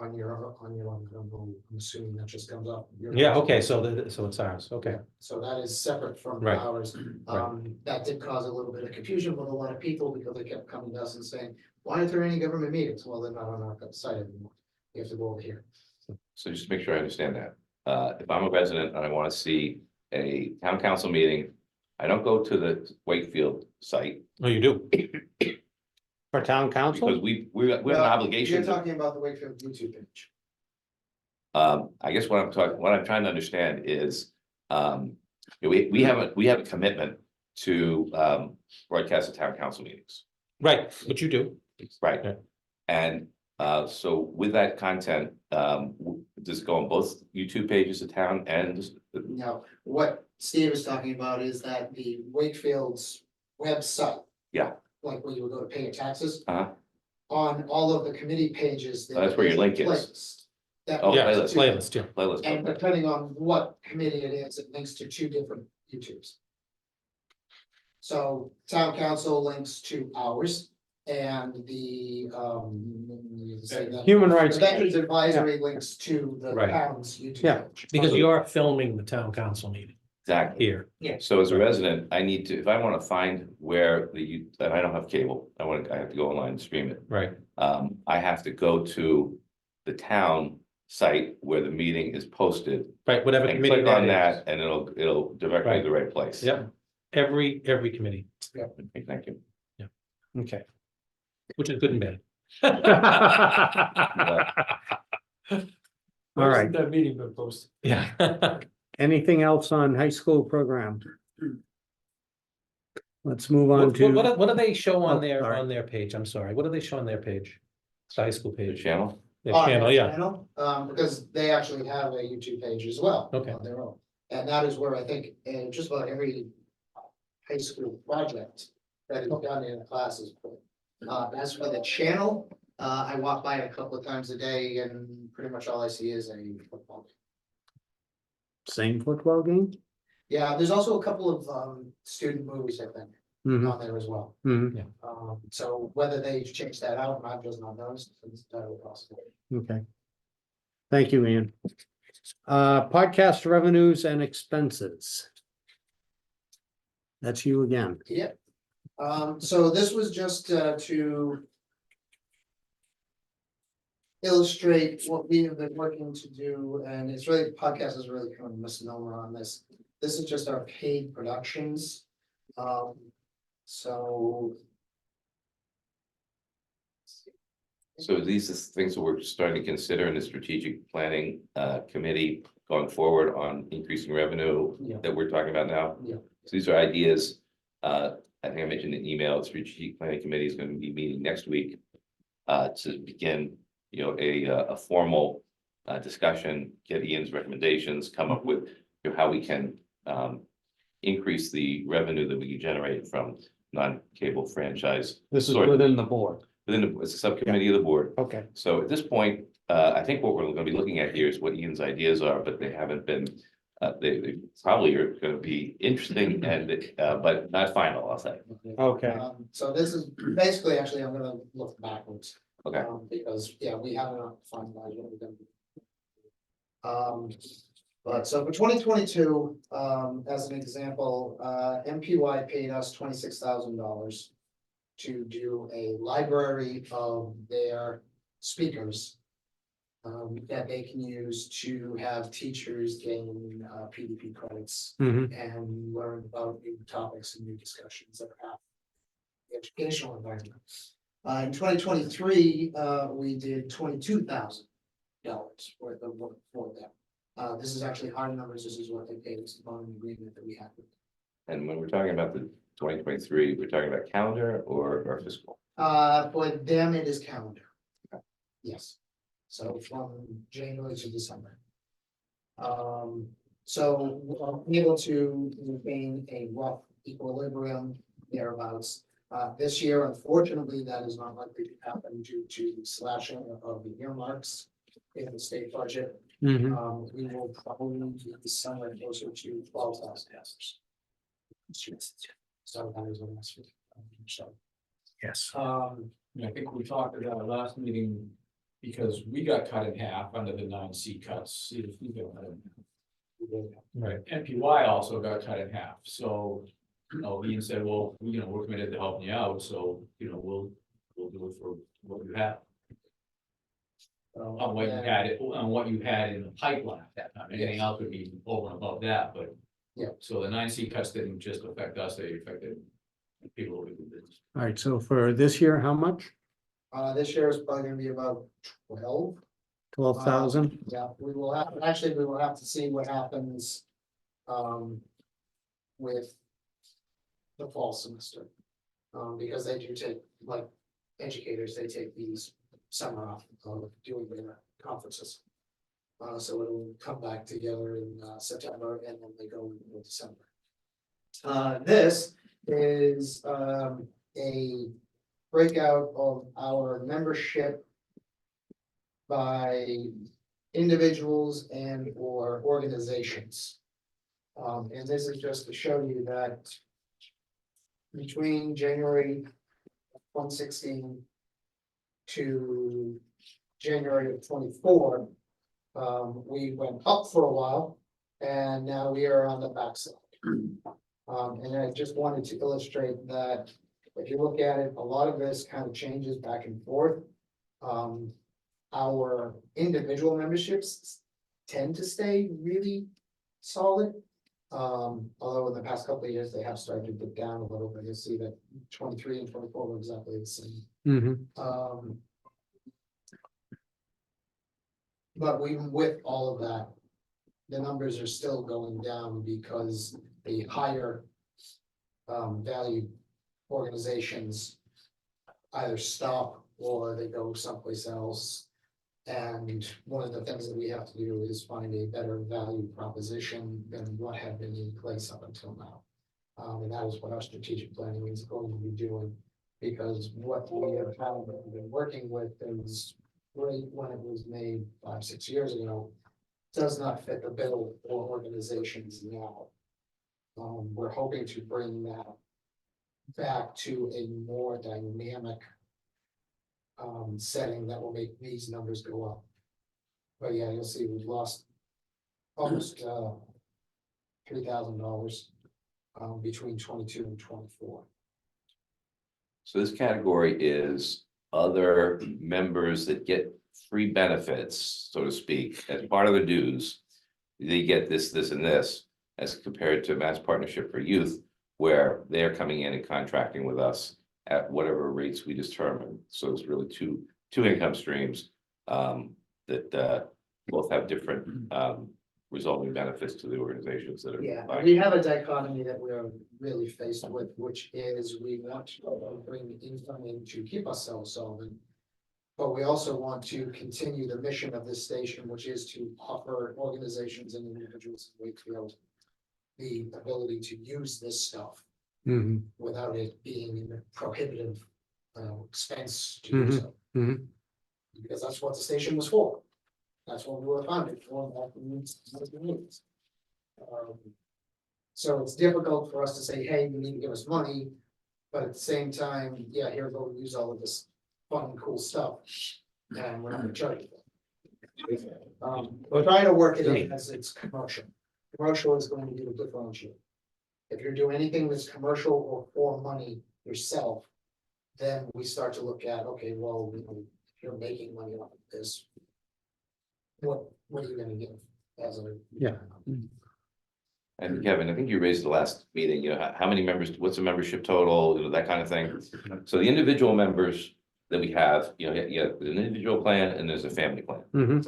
on your own. I'm assuming that just comes up. Yeah, okay, so it's ours, okay. So that is separate from Right. ours. That did cause a little bit of confusion with a lot of people because they kept coming to us and saying, why aren't there any government meetings? Well, they're not on our site anymore. You have to go over here. So just to make sure I understand that, if I'm a resident and I want to see a town council meeting, I don't go to the Wakefield site Oh, you do? For town because council? we have an Well, obligation. You're talking about the Wakefield YouTube page. I guess what I'm trying to understand is, we have a commitment to, broadcast the town council meetings, Right, but you do. right? Yeah. And, so with that content, does it go on both YouTube pages of town and? Now, what Steve is talking about is that the Wakefield's website. Yeah. Like where you would go to pay your taxes. Uh-huh. On all of the committee pages. there That's where your is a link is. playlist that Oh, Yeah, links to- playlist, yeah. Playlist, And okay. depending on what committee it is, it links to 2 different YouTubes. So town council links to ours and the Human rights. Veterans Advisory links to the Right. town's YouTube. Yeah. page. Because you're filming the town council meeting Exactly. here. So as a resident, I need to, if I want to find where and I don't have cable, I have to go online and stream it. Right. I have to go to the town site where the meeting is posted Right, whatever and committee click on that that and it'll direct me to the right place. is. Yep, every committee, Okay, thank you. Okay. which is good and bad. All right. That meeting been posted. Yeah. Anything else on high school program? Let's move on What to, do they show Oh, on sorry. their page? I'm sorry, what do they show on their page? The high school The page. channel, Their On channel, their yeah, channel, because they actually have a YouTube page as well. Okay. On their own, and that is where I think, just about every high school project that is done in a class is put. As for the channel, I walk by it a couple of times a day and pretty much all I see is a football. same football game? Yeah, there's also a couple of, student movies, I think, Mhm, on there as well. mhm, So whether they change that out, I've just not noticed, it's entirely possible. okay. Thank you, Ian. Podcast revenues and expenses. That's you again. Yeah. So this was just to illustrate what we have been working to do, and it's really, podcast is really kind of a misnomer on this. this is just our paid productions. So. So these are things that we're starting to consider in the strategic planning committee going forward on increasing revenue Yeah. that we're talking about now. Yeah. So these are ideas. I think I mentioned in the email, the strategic planning committee is going to be meeting next week to begin, a formal discussion, get Ian's recommendations, come up with how we can increase the revenue that we can generate from non-cable franchise. This is Sort of. within the board. It's a subcommittee of the board. Okay. So at this point, I think what we're gonna be looking at here is what Ian's ideas are, but they haven't been, they probably are gonna be interesting and, but not final, I'll say. Okay. So this is basically, actually, I'm gonna look backwards. Okay. Because, yeah, we haven't finalized what we're gonna do. But so for 2022, as an example, MPY paid us $26,000 to do a library of their speakers that they can use to have teachers gain PDP credits Mhm. and learn about new topics and new discussions that are happening in the educational environment. In 2023, we did $22,000 worth of work for them. This is actually hard numbers. This is what they paid us upon an agreement that we had with them. And when we're talking about the 2023, we're talking about calendar or fiscal? For them, it is calendar. Yes, so from January to December. So we're able to maintain a rough equilibrium thereabouts. This year, unfortunately, that is not likely to happen due to the slashing of the earmarks in the state budget. Mhm. We will probably be somewhere closer to 12,000 passes. So that is what I'm saying. So, Yes. I think we talked about our last meeting, because we got cut in half under the 9C cuts. See if we got cut in half. Right, MPY also got cut in half, so, Ian said, well, we're committed to helping you out, so, we'll do it for what you have. On what you had, on what you had in the pipeline at that time, anything else would be over and above that, but. Yeah. So the 9C cuts didn't just affect us, they affected people who do business. All right, so for this year, how much? This year is probably gonna be about 12. 12,000? Yeah, we will have, actually, we will have to see what happens. With. The fall semester. Because they do take, like, educators, they take these summer off of doing their conferences. So it'll come back together in September and then they go in December. This is a breakout of our membership by individuals and or organizations. And this is just to show you that between January 2016 to January of 24, we went up for a while and now we are on the backside. And I just wanted to illustrate that if you look at it, a lot of this kind of changes back and forth. Our individual memberships tend to stay really solid. Although in the past couple of years, they have started to dip down a little bit. You'll see that 23 and 24 were exactly the same. Mhm. But even with all of that, the numbers are still going down because the higher valued organizations either stop or they go someplace else. And one of the things that we have to do is find a better value proposition than what had been in place up until now. And that is what our strategic planning is going to be doing, because what we have been working with is great when it was made 5-6 years ago, does not fit the bill for organizations now. We're hoping to bring that back to a more dynamic setting that will make these numbers go up. But yeah, you'll see we've lost almost $3,000 between 22 and 24. So this category is other members that get free benefits, so to speak, as part of the dues. They get this, and this. as compared to Mass Partnership for Youth, where they're coming in and contracting with us at whatever rates we determine. So it's really two income streams that both have different resulting benefits to the organizations that are. Yeah, buying. we have a dichotomy that we're really faced with, which is we want to bring income in to keep ourselves solvent. But we also want to continue the mission of this station, which is to offer organizations and individuals in Wakefield the ability to use this stuff Mhm, without it being a prohibitive expense to do so. mhm. Because that's what the station was for. That's what we were founded for, that needs. So it's difficult for us to say, hey, you need to give us money, but at the same time, yeah, here, go use all of this fun and cool stuff, and we're not gonna charge you for it. We're trying to work it in as it's commercial. Commercial is going to be the differential. If you're doing anything that's commercial or for money yourself, then we start to look at, okay, well, you know, if you're making money off of this, what are you gonna give as a? Yeah. And Kevin, I think you raised the last meeting, you know, how many members, what's the membership total, you know, that kind of thing. So the individual members that we have, you know, you have an individual plan and there's a family plan. Mhm.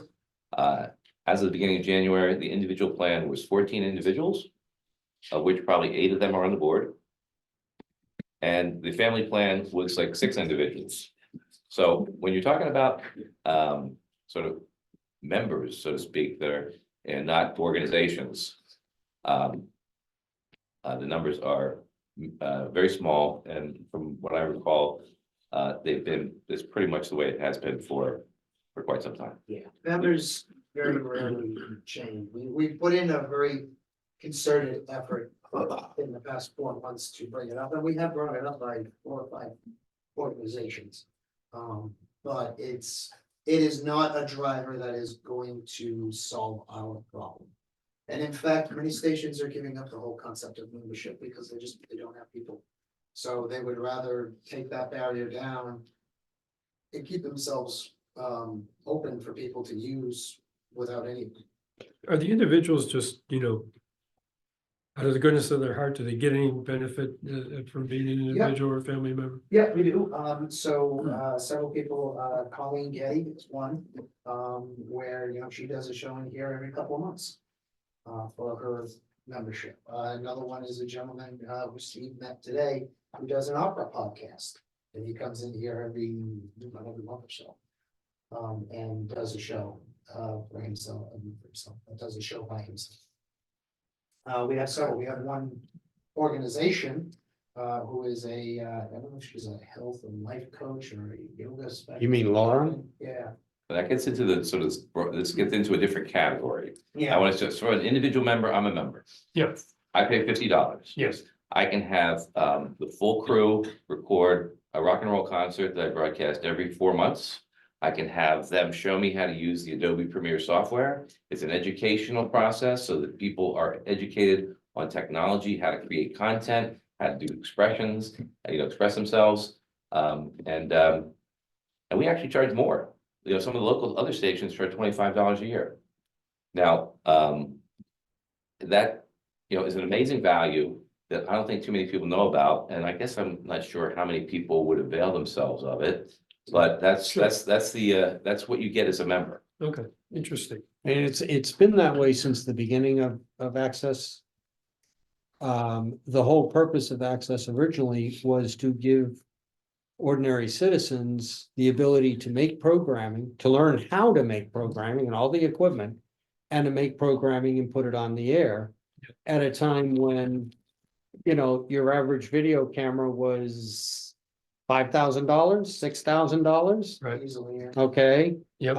As of the beginning of January, the individual plan was 14 individuals, of which probably 8 of them are on the board. And the family plan was like 6 individuals. So when you're talking about sort of members, so to speak, that are and not organizations, the numbers are very small, and from what I recall, it's pretty much the way it has been for quite some time. Yeah, members very rarely change. We put in a very concerted effort in the past 4 months to bring it up, and we have brought it up by 4 or 5 organizations. But it is not a driver that is going to solve our problem. And in fact, many stations are giving up the whole concept of membership because they don't have people. So they would rather take that barrier down and keep themselves open for people to use without any. Are the individuals just, you know, out of the goodness of their heart, do they get any benefit from being an individual or family member? Yeah, we do. Several people, Colleen Getty is one, where, you know, she does a show in here every couple of months. For her membership. Another one is a gentleman, who Steve met today, who does an opera podcast. And he comes in here every month or so. And does a show, for himself, does a show by himself. We have several, we have one organization, who is I don't know if she's a health and life coach or a yoga specialist. You mean Lauren? Yeah. But that gets into the sort of, this gets into a different category. I Yeah, want to just, for an individual member, I'm a member. Yeah. I pay $50. Yes. I can have the full crew record a rock and roll concert that I broadcast every 4 months. I can have them show me how to use the Adobe Premiere software. It's an educational process so that people are educated on technology, how to create content, how to do expressions, you know, express themselves. And we actually charge more. You know, some of the local other stations charge $25 a year. Now, that, you know, is an amazing value that I don't think too many people know about, and I guess I'm not sure how many people would avail themselves of it. But that's what you get as a member. Okay, interesting. And it's been that way since the beginning of Access. The whole purpose of Access originally was to give ordinary citizens the ability to make programming, to learn how to make programming and all the equipment, and to make programming and put it on the air at a time when, you know, your average video camera was $5,000, $6,000. Right. easily. Yeah. Okay. Yep.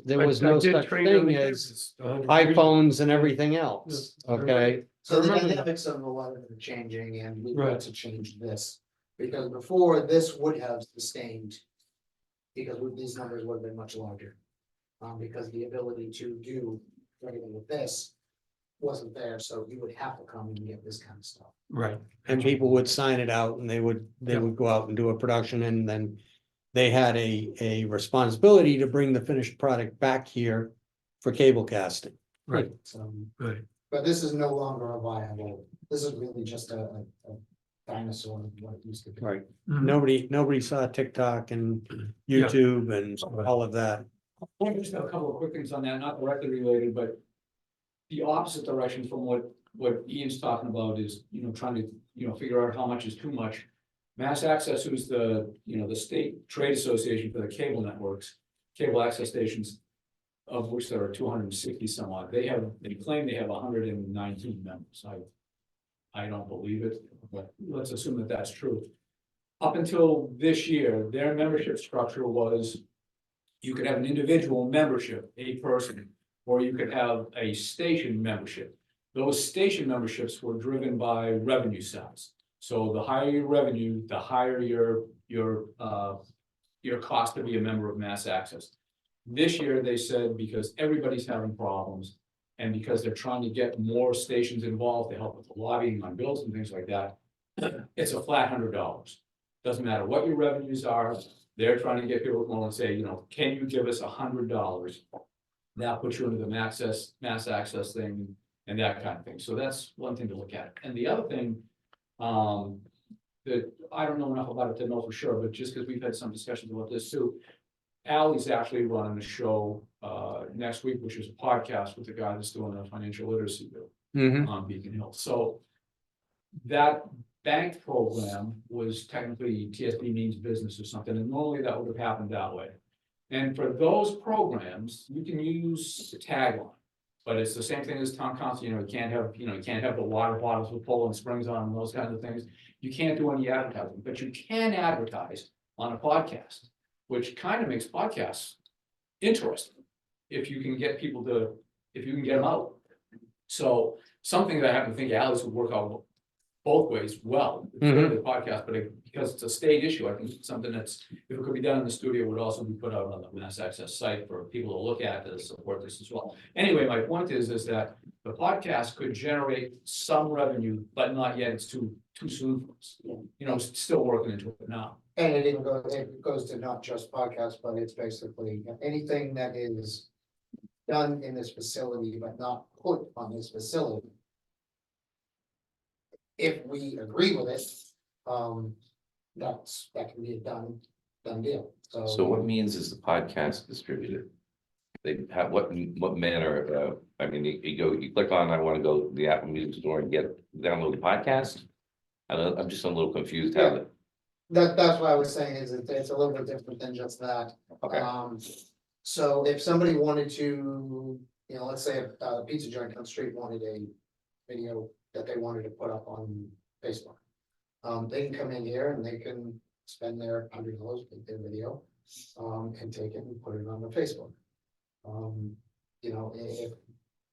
There I- was I no did such train on thing the as cameras, iPhones and everything else. Yeah. Okay. So the remember that. dynamics of a lot of it are changing, and we've Right. got to change this. Because before, this would have sustained. Because these numbers would have been much larger. Because the ability to do everything with this wasn't there, so you would have to come and get this kind of stuff. Right. And people would sign it out and they would go out and do a production, and then they had a responsibility to bring the finished product back here for cable casting. Right, So, right. But this is no longer a viable, this is really just a dinosaur of what it used to be. Right. Mhm. Nobody saw TikTok and YouTube and all of that. I just have a couple of quick things on that, not directly related, but the opposite direction from what Ian's talking about is, trying to, figure out how much is too much. Mass Access, who's the, the state trade association for the cable networks, cable access stations, of which there are 260 some odd, they claim they have 119 members. I don't believe it, but let's assume that that's true. Up until this year, their membership structure was, you could have an individual membership, a person, or you could have a station membership. Those station memberships were driven by revenue size. So the higher your revenue, the higher your cost to be a member of Mass Access. This year, they said, because everybody's having problems, and because they're trying to get more stations involved to help with the lobbying on bills and things like that, it's a flat $100. Doesn't matter what your revenues are, they're trying to get people to come and say, can you give us $100? That puts you into the mass access thing and that kind of thing. So that's one thing to look at. And the other thing, that I don't know enough about it to know for sure, but just because we've had some discussions about this too. Allie's actually running a show next week, which is a podcast with the guy that's doing a financial literacy bill on Beacon Hill. So that bank program was technically TSB means business or something, and normally that would have happened that way. And for those programs, you can use the tagline, but it's the same thing as town council. You can't have the water bottles with Poland Springs on them, those kinds of things. You can't do any advertising, but you can advertise on a podcast, which kind of makes podcasts interesting. If you can get people to, if you can get them out. So something that I happen to think Alice would work out both ways well, the podcast, but because it's a state issue, I think it's something that's, if it could be done in the studio, would also be put out on the Mass Access site for people to look at to support this as well. Anyway, my point is that the podcast could generate some revenue, but not yet. It's too soon for us. Still working into it now. And it goes to not just podcasts, but it's basically anything that is done in this facility, but not put on this facility. If we agree with it, that can be a done deal. So what means is the podcast distributed? They have what manner, you click on, I want to go to the Apple Music Store and download the podcast? I'm just a little confused how That's what I was saying is it's a little bit different than just that. Okay. So if somebody wanted to, let's say a pizza joint on the street wanted a video that they wanted to put up on Facebook. They can come in here and they can spend their $100, make their video, and take it and put it on the Facebook. If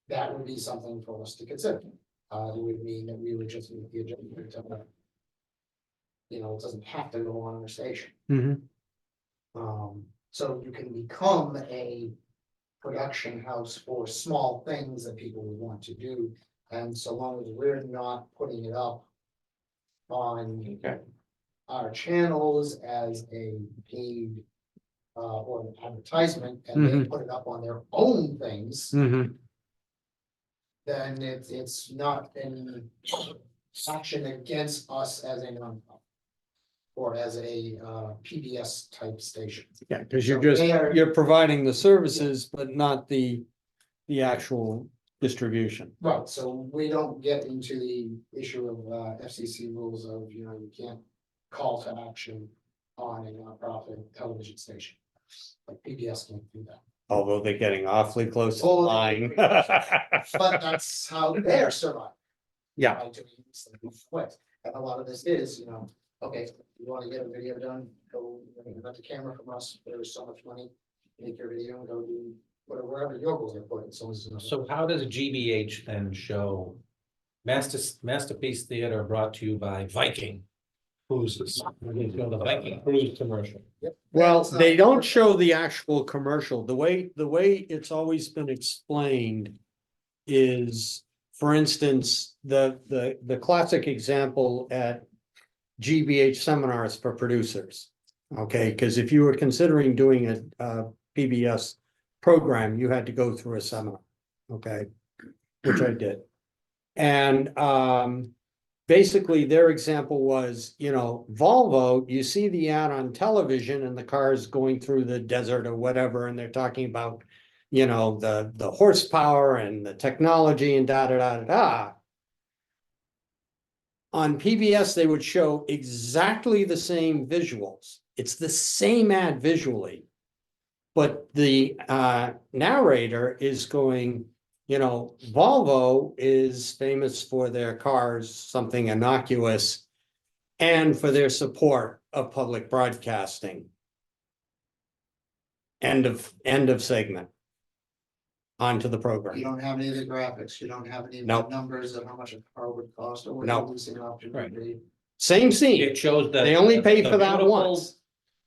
that would be something for us to consider, it would mean that we would just make the adjustment to, it doesn't have to go on our station. So you can become a production house for small things that people would want to do. And so long as we're not putting it up on our channels as a paid or an advertisement, and they put it up on their own things, then it's not any action against us as a nonprofit or as a PBS type station. Yeah, because So they are- you're providing the services, but not the actual distribution. Right, so we don't get into the issue of FCC rules of, you can't call to action on a nonprofit television station. Like PBS can't do that. Although they're getting awfully close to the Oh, line. But that's how they're surviving. Yeah. By doing these things quick. And a lot of this is, okay, you want to get a video done, go rent a camera from us, there's so much money, make your video and go do wherever your goals are put. So how does GBH then show Masterpiece Theater brought to you by Viking Cruises? They show the Viking Cruise commercial. Well, they don't show the actual commercial. The way it's always been explained is, for instance, the classic example at GBH seminars for producers. Okay, because if you were considering doing a PBS program, you had to go through a seminar. Okay, which I did. And basically their example was, you know, Volvo, you see the ad on television and the car's going through the desert or whatever, and they're talking about, you know, the horsepower and the technology and da da da da da. On PBS, they would show exactly the same visuals. It's the same ad visually. But the narrator is going, you know, Volvo is famous for their cars, something innocuous, and for their support of public broadcasting. End of segment. On to the You program. don't have any of the graphics, you don't have any of the Nope. numbers of how much a car would cost or what Nope. the leasing option Right. would be. Same scene. It shows that. They only pay the for that beautiful once.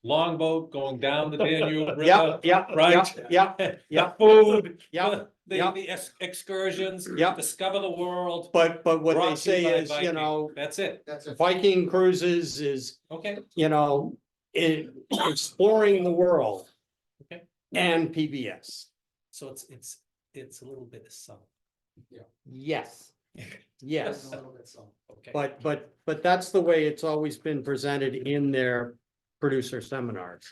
Longboat going down the Danube River. Yep, yep, Right. yep, The yep. food. Yep, The yep. excursions. Yep. Discover the world. But what they brought to say by is, you Viking. know, That's it. That's it. Viking cruises is, Okay. you know, exploring the world. Okay. And PBS. So it's a little bit of some. Yes. Yes, A little bit so. Okay. but that's the way it's always been presented in their producer seminars.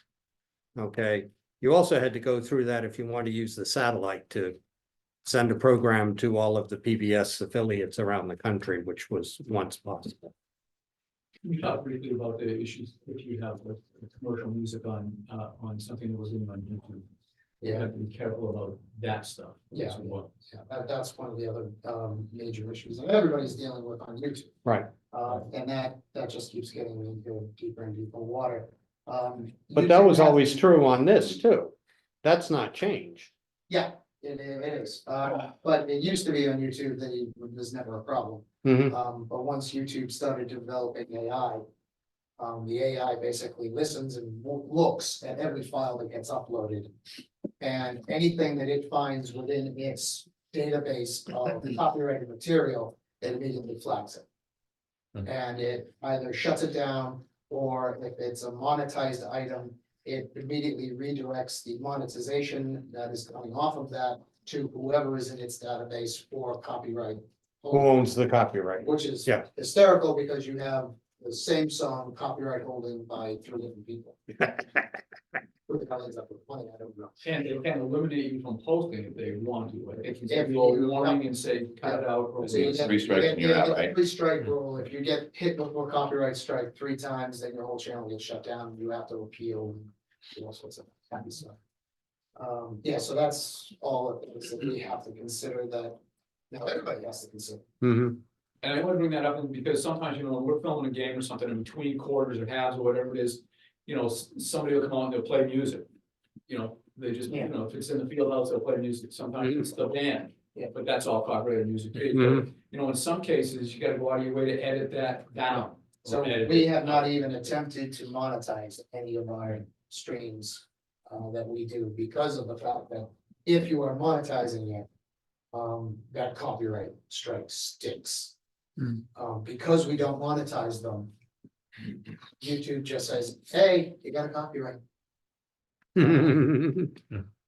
Okay, you also had to go through that if you want to use the satellite to send a program to all of the PBS affiliates around the country, which was once possible. We talked briefly about the issues that you have with commercial music on something that was in on YouTube. You Yeah, have to be careful about that stuff. Yeah. as well. yeah, that's one of the other major issues that everybody's dealing with on YouTube. Right. And that just keeps getting into deeper and deeper water. But that YouTube was has always been- true on this too. That's not changed. Yeah, it is. But it used to be on YouTube that it was never a problem. Mhm. But once YouTube started developing AI, the AI basically listens and looks at every file that gets uploaded. And anything that it finds within its database of copyrighted material, it immediately flags it. Mhm. And it either shuts it down, or if it's a monetized item, it immediately redirects the monetization that is coming off of that to whoever is in its database for copyright. Who owns the copyright? Which is Yeah. hysterical because you have the same song copyright holding by 3 different people. Who the hell ends up with money, I don't know. And they can eliminate you from posting if they want to, like, they can If give you a you- warning and say, cut it out. or So you It's get- 3 strikes you and get- you're you out, get right? 3-strike rule, if you get hit with a copyright strike 3 times, then your whole channel gets shut down, you have to appeal and do all sorts of happy stuff. Yeah, so that's all of it, that we have to consider that, now everybody has to consider. Mhm. And I want to bring that up because sometimes, you know, when we're filming a game or something in between quarters or halves or whatever it is, you know, somebody will come on, they'll play music. You know, they just, you know, if it's in the field house, they'll play music, sometimes it's the band. Yeah. But that's all copyrighted music. Mhm. You know, in some cases, you gotta go out of your way to edit that down. So Or edit we it have out. not even attempted to monetize any of our streams that we do because of the fact that if you are monetizing it, that copyright strike sticks. Hmm. Because we don't monetize them, YouTube just says, hey, you got a copyright, and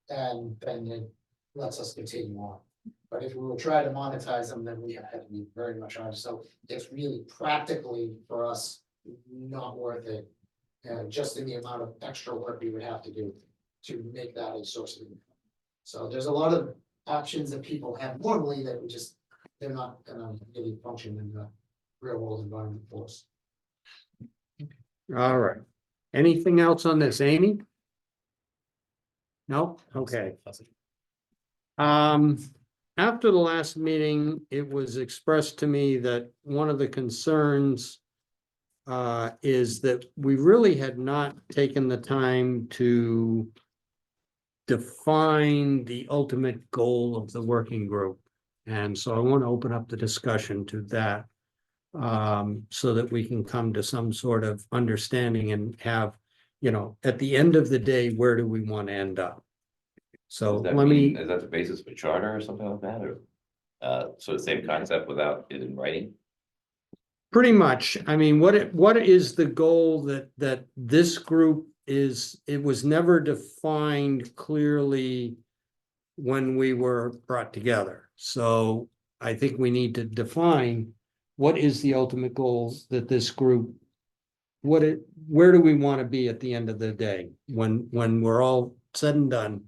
then it lets us continue on. But if we will try to monetize them, then we have to be very much on, so it's really practically for us not worth it. Just in the amount of extra work we would have to do to make that a source of income. So there's a lot of options that people have normally that we just, they're not gonna really function in the real world environment for us. All right. Anything else on this, Amy? No? Okay. After the last meeting, it was expressed to me that one of the concerns is that we really had not taken the time to define the ultimate goal of the working group. And so I want to open up the discussion to that so that we can come to some sort of understanding and have, you know, at the end of the day, where do we want to end up? So Does that let mean- me, Is that the basis of a charter or something like that, or? So the same concept without it in writing? pretty much, I mean, what is the goal that this group is, it was never defined clearly when we were brought together. So I think we need to define what is the ultimate goal that this group. Where do we want to be at the end of the day? When we're all said and done,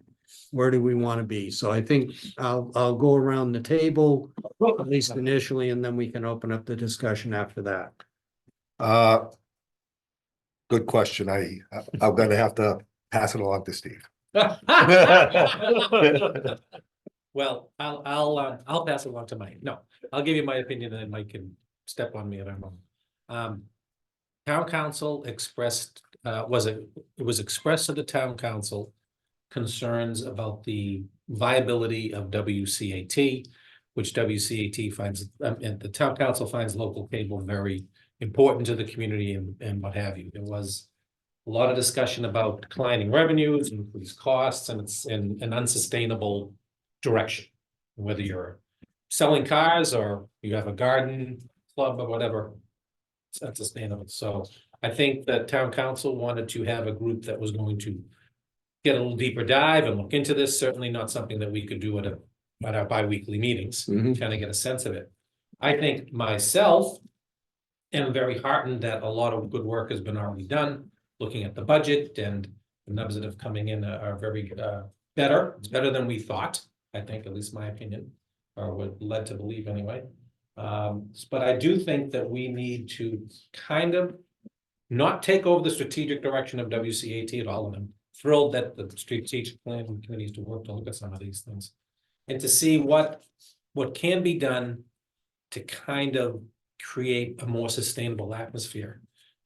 where do we want to be? So I think I'll go around the table, at least initially, and then we can open up the discussion after that. Good question. I'm gonna have to pass it along to Steve. Well, I'll pass it along to Mike. No, I'll give you my opinion and then Mike can step on me if I'm wrong. Town council expressed, it was expressed to the town council concerns about the viability of WCAT, which WCAT finds, and the town council finds local cable very important to the community and what have you. There was a lot of discussion about declining revenues, increased costs, and it's in an unsustainable direction. Whether you're selling cars or you have a garden club or whatever, it's unsustainable. So I think that town council wanted to have a group that was going to get a little deeper dive and look into this. Certainly not something that we could do at our bi-weekly meetings, Mhm. kind of get a sense of it. I think myself am very heartened that a lot of good work has been already done, looking at the budget, and the numbers that have coming in are very better. It's better than we thought, I think, at least my opinion, or what led to believe anyway. But I do think that we need to kind of not take over the strategic direction of WCAT at all, and I'm thrilled that the strategic planning committees to work to look at some of these things. And to see what can be done to kind of create a more sustainable atmosphere.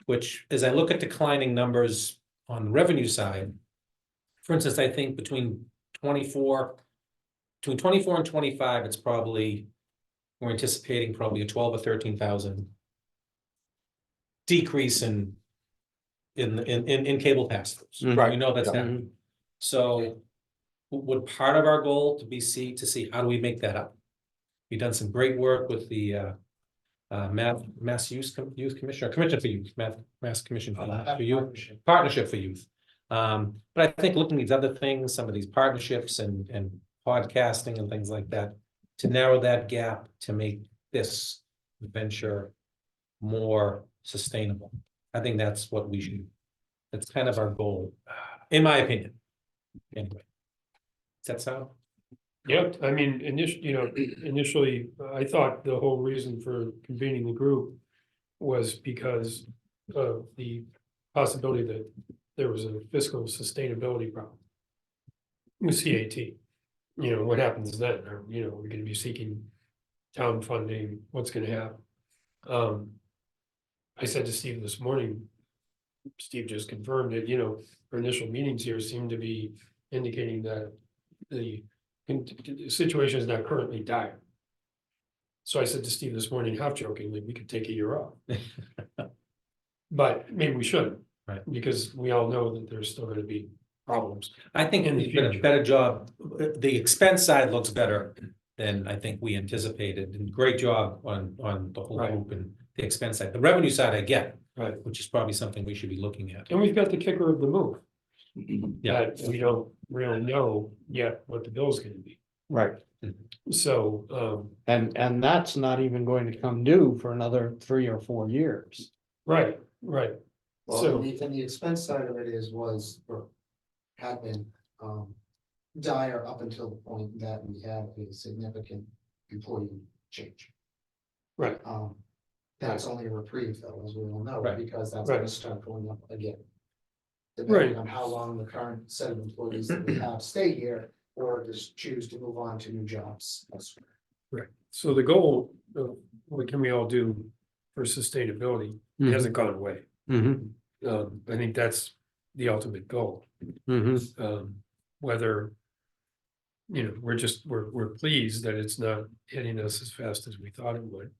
Which, as I look at declining numbers on the revenue side, for instance, I think between 24 and 25, it's probably, we're anticipating probably a 12 or 13,000 decrease in cable pass-throughs. Right. We know that's Yeah. happening. So would part of our goal to see how do we make that up? We've done some great work with the Mass Youth Commission, or Commission for Youth, Mass Commission for Youth, Partnership for Youth. But I think looking at these other things, some of these partnerships and podcasting and things like that, to narrow that gap to make this venture more sustainable. I think that's what we should, that's kind of our goal, in my opinion. Anyway. Does that sound? Yeah, I mean, initially, I thought the whole reason for convening the group was because of the possibility that there was a fiscal sustainability problem with CAT. What happens then? We're gonna be seeking town funding, what's gonna happen? I said to Steve this morning, Steve just confirmed it, our initial meetings here seem to be indicating that the situation is not currently dire. So I said to Steve this morning, half jokingly, we could take a year off. But maybe we shouldn't. Right. Because we all know that there's still gonna be problems. I think In the we did a future. better job. The expense side looks better than I think we anticipated, and great job on the whole Right. group and the expense side. The revenue side I get, Right. which is probably something we should be looking at. And we've got the kicker of the move. Yeah. That we don't really know yet what the bill's gonna be. Right, So, and that's not even going to come due for another 3 or 4 years. right. Well, So, and the expense side of it had been, dire up until the point that we had a significant employee change. right, That's only a reprieve though, as we all know, Right. because that's Right. gonna start going up again. Right. Depending on how long the current set of employees that we have stay here, or just choose to move on to new jobs elsewhere. right. So the goal of what can we all do for sustainability hasn't gone away. Mm-hmm, I think that's the ultimate goal. mm-hmm, Whether, we're pleased that it's not hitting us as fast as we thought it would.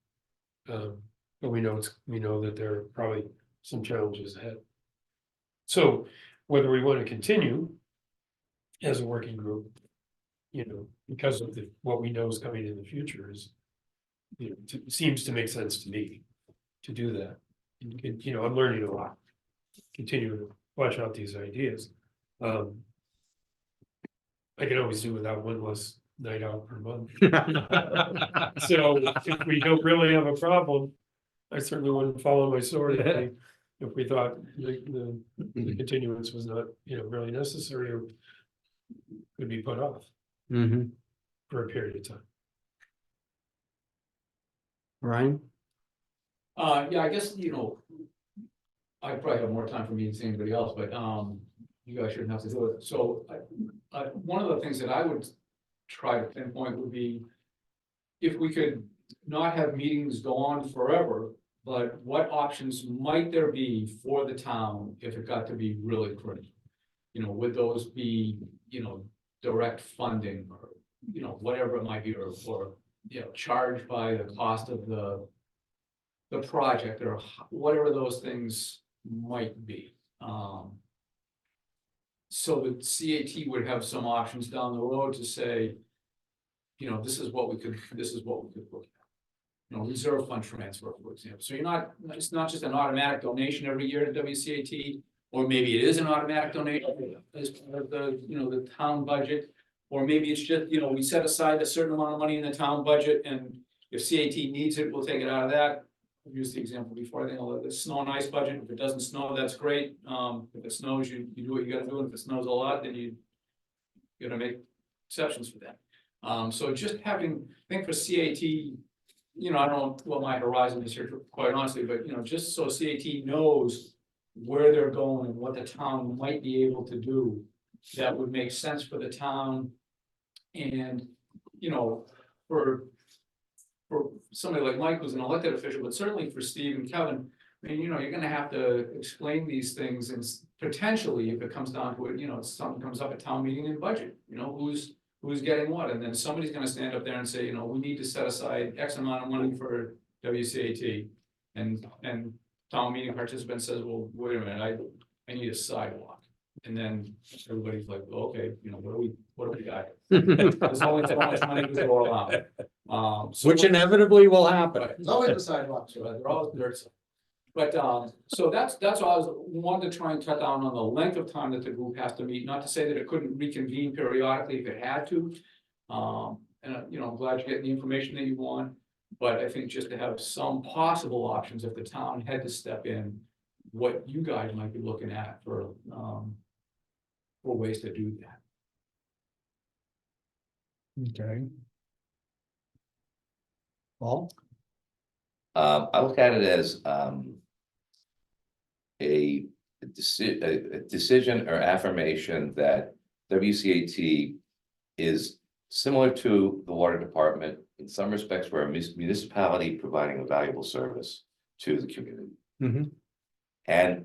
But we know that there are probably some challenges ahead. So whether we want to continue as a working group, because of what we know is coming in the future is, seems to make sense to me to do that. And, I'm learning a lot, continue to flesh out these ideas. I can always do without one less night out per month. So if we don't really have a problem, I certainly wouldn't follow my sword if we thought the continuance was not, really necessary or could be put off Mhm. for a period of time. Ryan? Yeah, I guess, I probably have more time for meetings than anybody else, but, you guys shouldn't have to do it. So, one of the things that I would try to pinpoint would be if we could not have meetings go on forever, but what options might there be for the town if it got to be really critical? Would those be, direct funding or, whatever it might be, or, charged by the cost of the project or whatever those things might be. So the CAT would have some options down the road to say, this is what we could look at. Reserve fund transfer, for example. So it's not just an automatic donation every year to WCAT, or maybe it is an automatic donation as part of the town budget. Or maybe it's just, we set aside a certain amount of money in the town budget, and if CAT needs it, we'll take it out of that. I've used the example before, I think, the snow and ice budget, if it doesn't snow, that's great. If it snows, you do what you gotta do, and if it snows a lot, then you gotta make exceptions for that. So just having, I think for CAT, I don't know what my horizon is here, quite honestly, but, just so CAT knows where they're going and what the town might be able to do, that would make sense for the town. And, for somebody like Mike, who's an elected official, but certainly for Steve and Kevin, I mean, you're gonna have to explain these things, and potentially, if it comes down to it, something comes up at town meeting and budget, who's getting what, and then somebody's gonna stand up there and say, we need to set aside X amount of money for WCAT. And town meeting participant says, well, wait a minute, I need a sidewalk. And then everybody's like, well, okay, what do we got? There's only so much money to go around. Which inevitably will happen. Right, it's always the sidewalks, right? They're always dirt. But, so that's why I wanted to try and cut down on the length of time that the group has to meet, not to say that it couldn't reconvene periodically if it had to. And, I'm glad you're getting the information that you want, but I think just to have some possible options if the town had to step in, what you guys might be looking at for ways to do that. Okay. Paul? I look at it as a decision or affirmation that WCAT is similar to the water department in some respects. We're a municipality providing a valuable service to the community. Mhm. And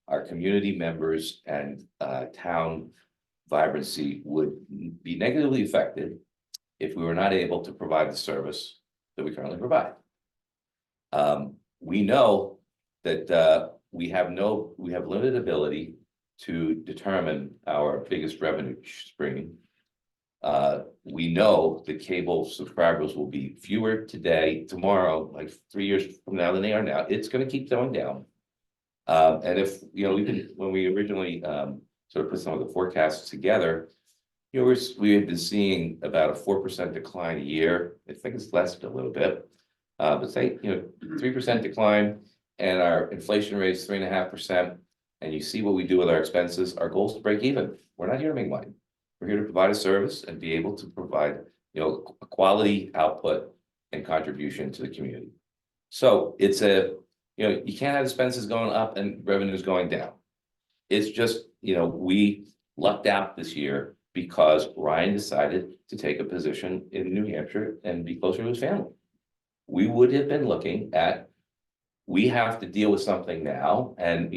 our community members and town vibrancy would be negatively affected if we were not able to provide the service that we currently provide. We know that we have limited ability to determine our biggest revenue stream. We know the cable subscribers will be fewer tomorrow, like 3 years from now than they are now. It's going to keep going down. And if, when we originally sort of put some of the forecasts together, we had been seeing about a 4% decline a year. I think it's less a little bit. But say, 3% decline, and our inflation rate is 3.5%. And you see what we do with our expenses. Our goal is to break even. We're not here to make money. We're here to provide a service and be able to provide, a quality output and contribution to the community. So it's you can't have expenses going up and revenues going down. It's just, we lucked out this year because Ryan decided to take a position in New Hampshire and be closer to his family. We would have been looking at, we have to deal with something now, and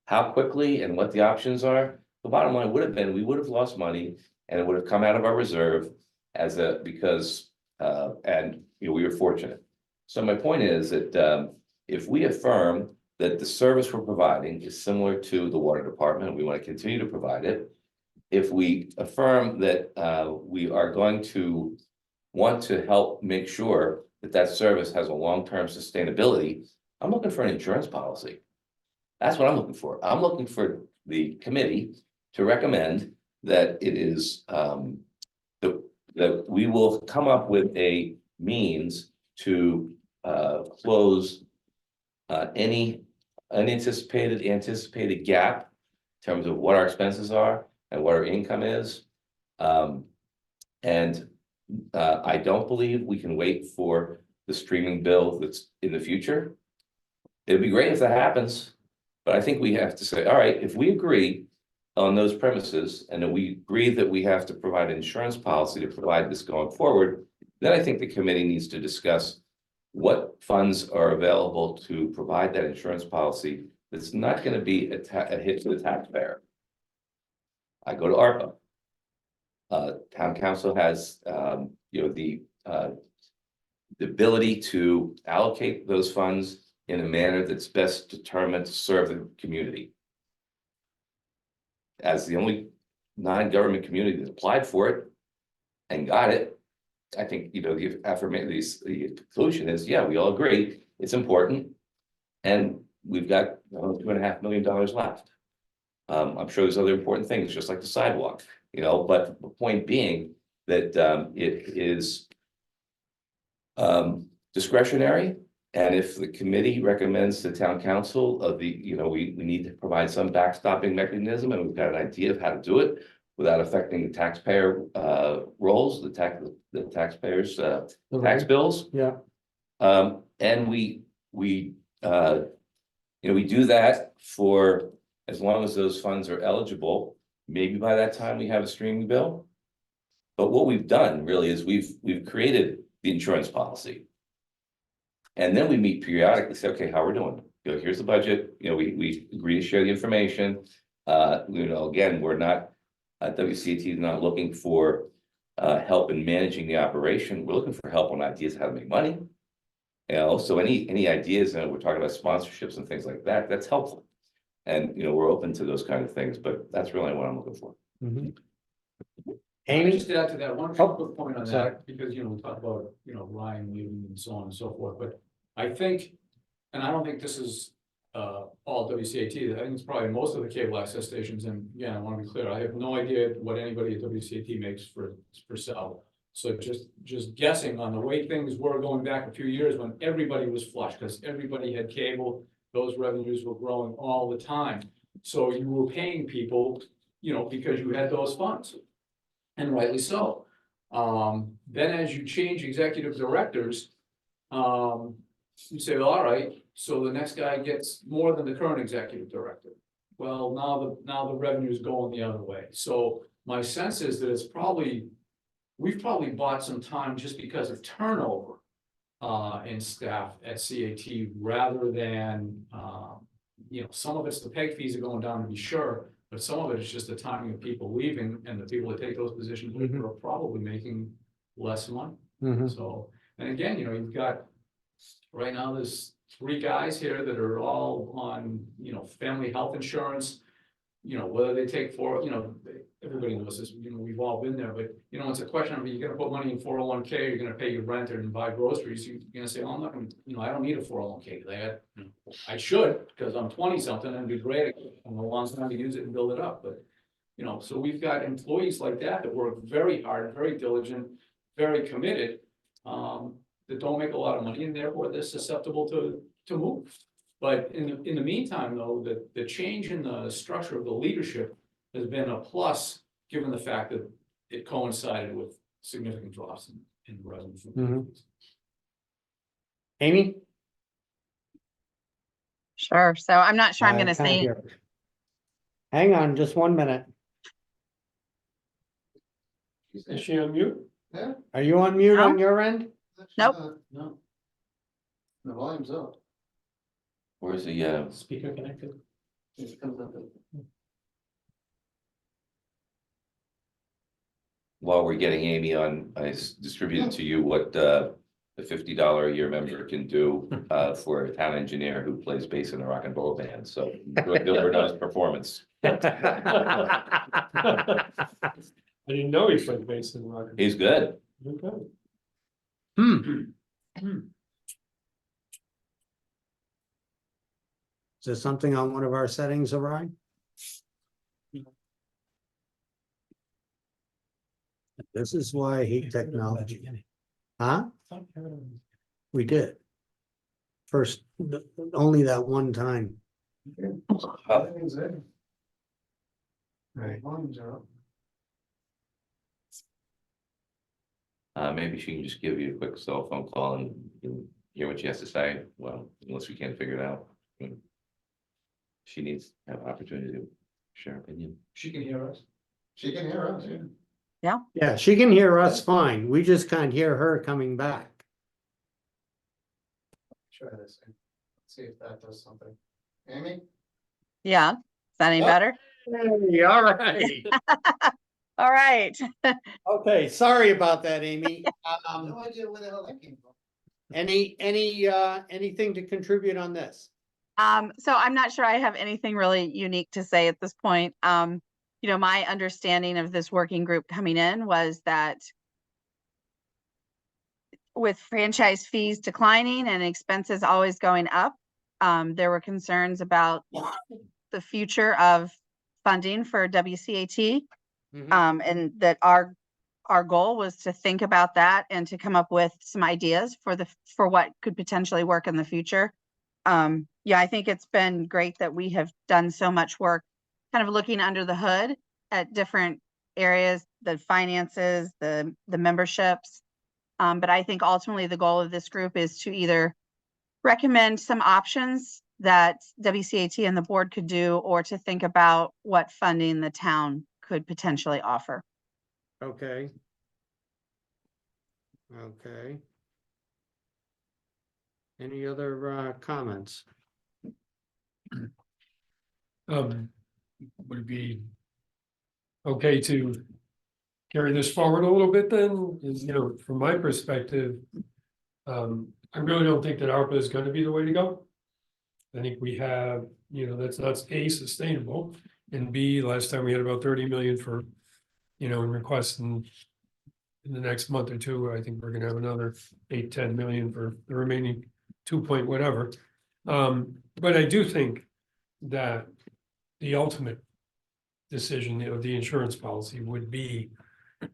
how quickly and what the options are. The bottom line would have been, we would have lost money, and it would have come out of our reserve because we were fortunate. So my point is that if we affirm that the service we're providing is similar to the water department, we want to continue to provide it. If we affirm that we are going to want to help make sure that service has a long-term sustainability, I'm looking for an insurance policy. That's what I'm looking for. I'm looking for the committee to recommend that it is the that we will come up with a means to close any anticipated gap in terms of what our expenses are and what our income is. And I don't believe we can wait for the streaming bill that's in the future. It'd be great if that happens, but I think we have to say, all right, if we agree on those premises and that we agree that we have to provide an insurance policy to provide this going forward, then I think the committee needs to discuss what funds are available to provide that insurance policy that's not going to be a hit to the taxpayer. I go to ARPA. Town council has, the ability to allocate those funds in a manner that's best determined to serve the community. As the only non-government community that applied for it and got it, I think, the conclusion is, yeah, we all agree, it's important. And we've got $2.5 million left. I'm sure there's other important things, just like the sidewalk, but the point being that it is discretionary. And if the committee recommends to town council we need to provide some backstopping mechanism, and we've got an idea of how to do it without affecting the taxpayer rolls, the taxpayers tax bills. Yeah. And we do that for as long as those funds are eligible. Maybe by that time we have a streaming bill. But what we've done really is we've created the insurance policy. And then we meet periodically, say, okay, how we're doing. Here's the budget. We agree to share the information. Again, we're not WCAT is not looking for help in managing the operation. We're looking for help on ideas how to make money. So any ideas, and we're talking about sponsorships and things like that, that's helpful. And we're open to those kind of things, but that's really what I'm looking for. Amy, just to add to that, one quick point on sorry. that, because, we talk about, Ryan leaving and so on and so forth, but I think, and I don't think this is all WCAT, I think it's probably most of the cable access stations, and again, I want to be clear, I have no idea what anybody at WCAT makes for sale. So just guessing on the way things were going back a few years when everybody was flush, because everybody had cable, those revenues were growing all the time. So you were paying people, because you had those funds. And rightly so. Then as you change executive directors, you say, well, all right, so the next guy gets more than the current executive director. Well, now the revenue is going the other way. So my sense is that we've probably bought some time just because of turnover in staff at CAT rather than, some of it's the peg fees are going down to be sure, but some of it is just the timing of people leaving, and the people that take those positions are probably making less money. So, and again, you've got, right now, there's 3 guys here that are all on, family health insurance. Whether they take everybody knows this, we've all been there, but it's a question of, you're gonna put money in 401k, you're gonna pay your rent and buy groceries, you're gonna say, oh, I'm not gonna, I don't need a 401k. I should, because I'm 20 something and it'd be great, I'm a long time to use it and build it up, but so we've got employees like that work very hard, very diligent, very committed, that don't make a lot of money, and therefore they're susceptible to move. But in the meantime, though, the change in the structure of the leadership has been a plus, given the fact that it coincided with significant drops in revenue. Amy? Sure. So I'm not sure I'm I going to can't say, hear. Hang on just 1 minute. Is she on mute? Are you on mute No. on your end? Nope. No. The volume's up. Where's the Speaker connected. It comes up. while we're getting Amy on, I distributed to you what the $50 a year member can do for a town engineer who plays bass in a rock and roll band. So Bill Burnell's performance. I didn't know he played bass in rock. He's good. Okay. Is there something on one of our settings, Orion? This is why I hate technology. Huh? We did. First, only that one time. Everything's in. Right. Maybe she can just give you a quick cell phone call and you can hear what she has to say. Well, unless we can't figure it out. She needs to have opportunity to share opinion. She can hear us. She can hear us, yeah. Yeah, she can hear us fine. We just can't hear her coming back. Try this. See if that does something. Amy? Yeah, is that any Yep. better? Hey, all right. All right. Okay, sorry about that, Amy. No idea where the hell that came from. Anything to contribute on this? So I'm not sure I have anything really unique to say at this point. You know, my understanding of this working group coming in was that with franchise fees declining and expenses always going up, there were concerns about the future of funding for WCAT. And that our goal was to think about that and to come up with some ideas for what could potentially work in the future. Yeah, I think it's been great that we have done so much work kind of looking under the hood at different areas, the finances, the memberships. But I think ultimately the goal of this group is to either recommend some options that WCAT and the board could do, or to think about what funding the town could potentially offer. Okay. Okay. Any other comments? Would it be okay to carry this forward a little bit then? Is, you know, from my perspective, I really don't think that ARPA is gonna be the way to go. I think we have, you know, that's not A, sustainable, and B, last time we had about 30 million for, you know, in requests in the next month or two. I think we're gonna have another 8-10 million for the remaining 2 point whatever. But I do think that the ultimate decision of the insurance policy would be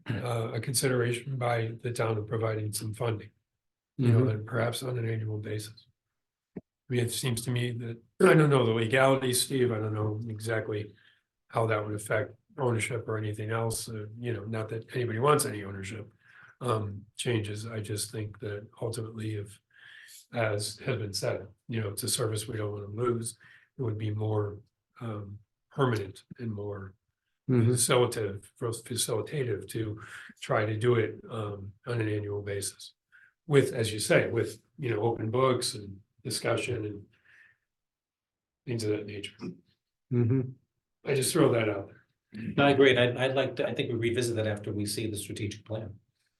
a consideration by the town of providing some funding, you know, and perhaps on an annual basis. I mean, it seems to me that, I don't know the legalities, Steve, I don't know exactly how that would affect ownership or anything else, you know, not that anybody wants any ownership changes. I just think that ultimately, if, as has been said, you know, it's a service we don't want to lose, it would be more permanent and more facilitative to try to do it on an annual basis. With, as you say, with, you know, open books and discussion and things of that nature. I just throw that out there. I agree. I'd like to, I think we revisit that after we see the strategic plan.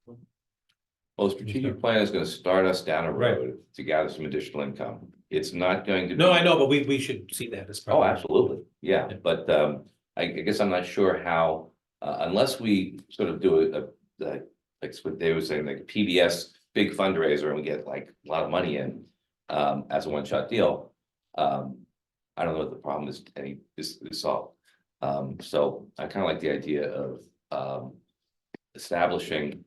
Well, the strategic plan is gonna start us down a Right. road to gather some additional income. It's not going to. No, be- I know, but we should see that as part Oh, of it. absolutely, yeah, Yeah. but I guess I'm not sure how, unless we sort of do like what they were saying, like a PBS big fundraiser and we get like a lot of money in as a one-shot deal. I don't know what the problem is solved. So I kind of like the idea of establishing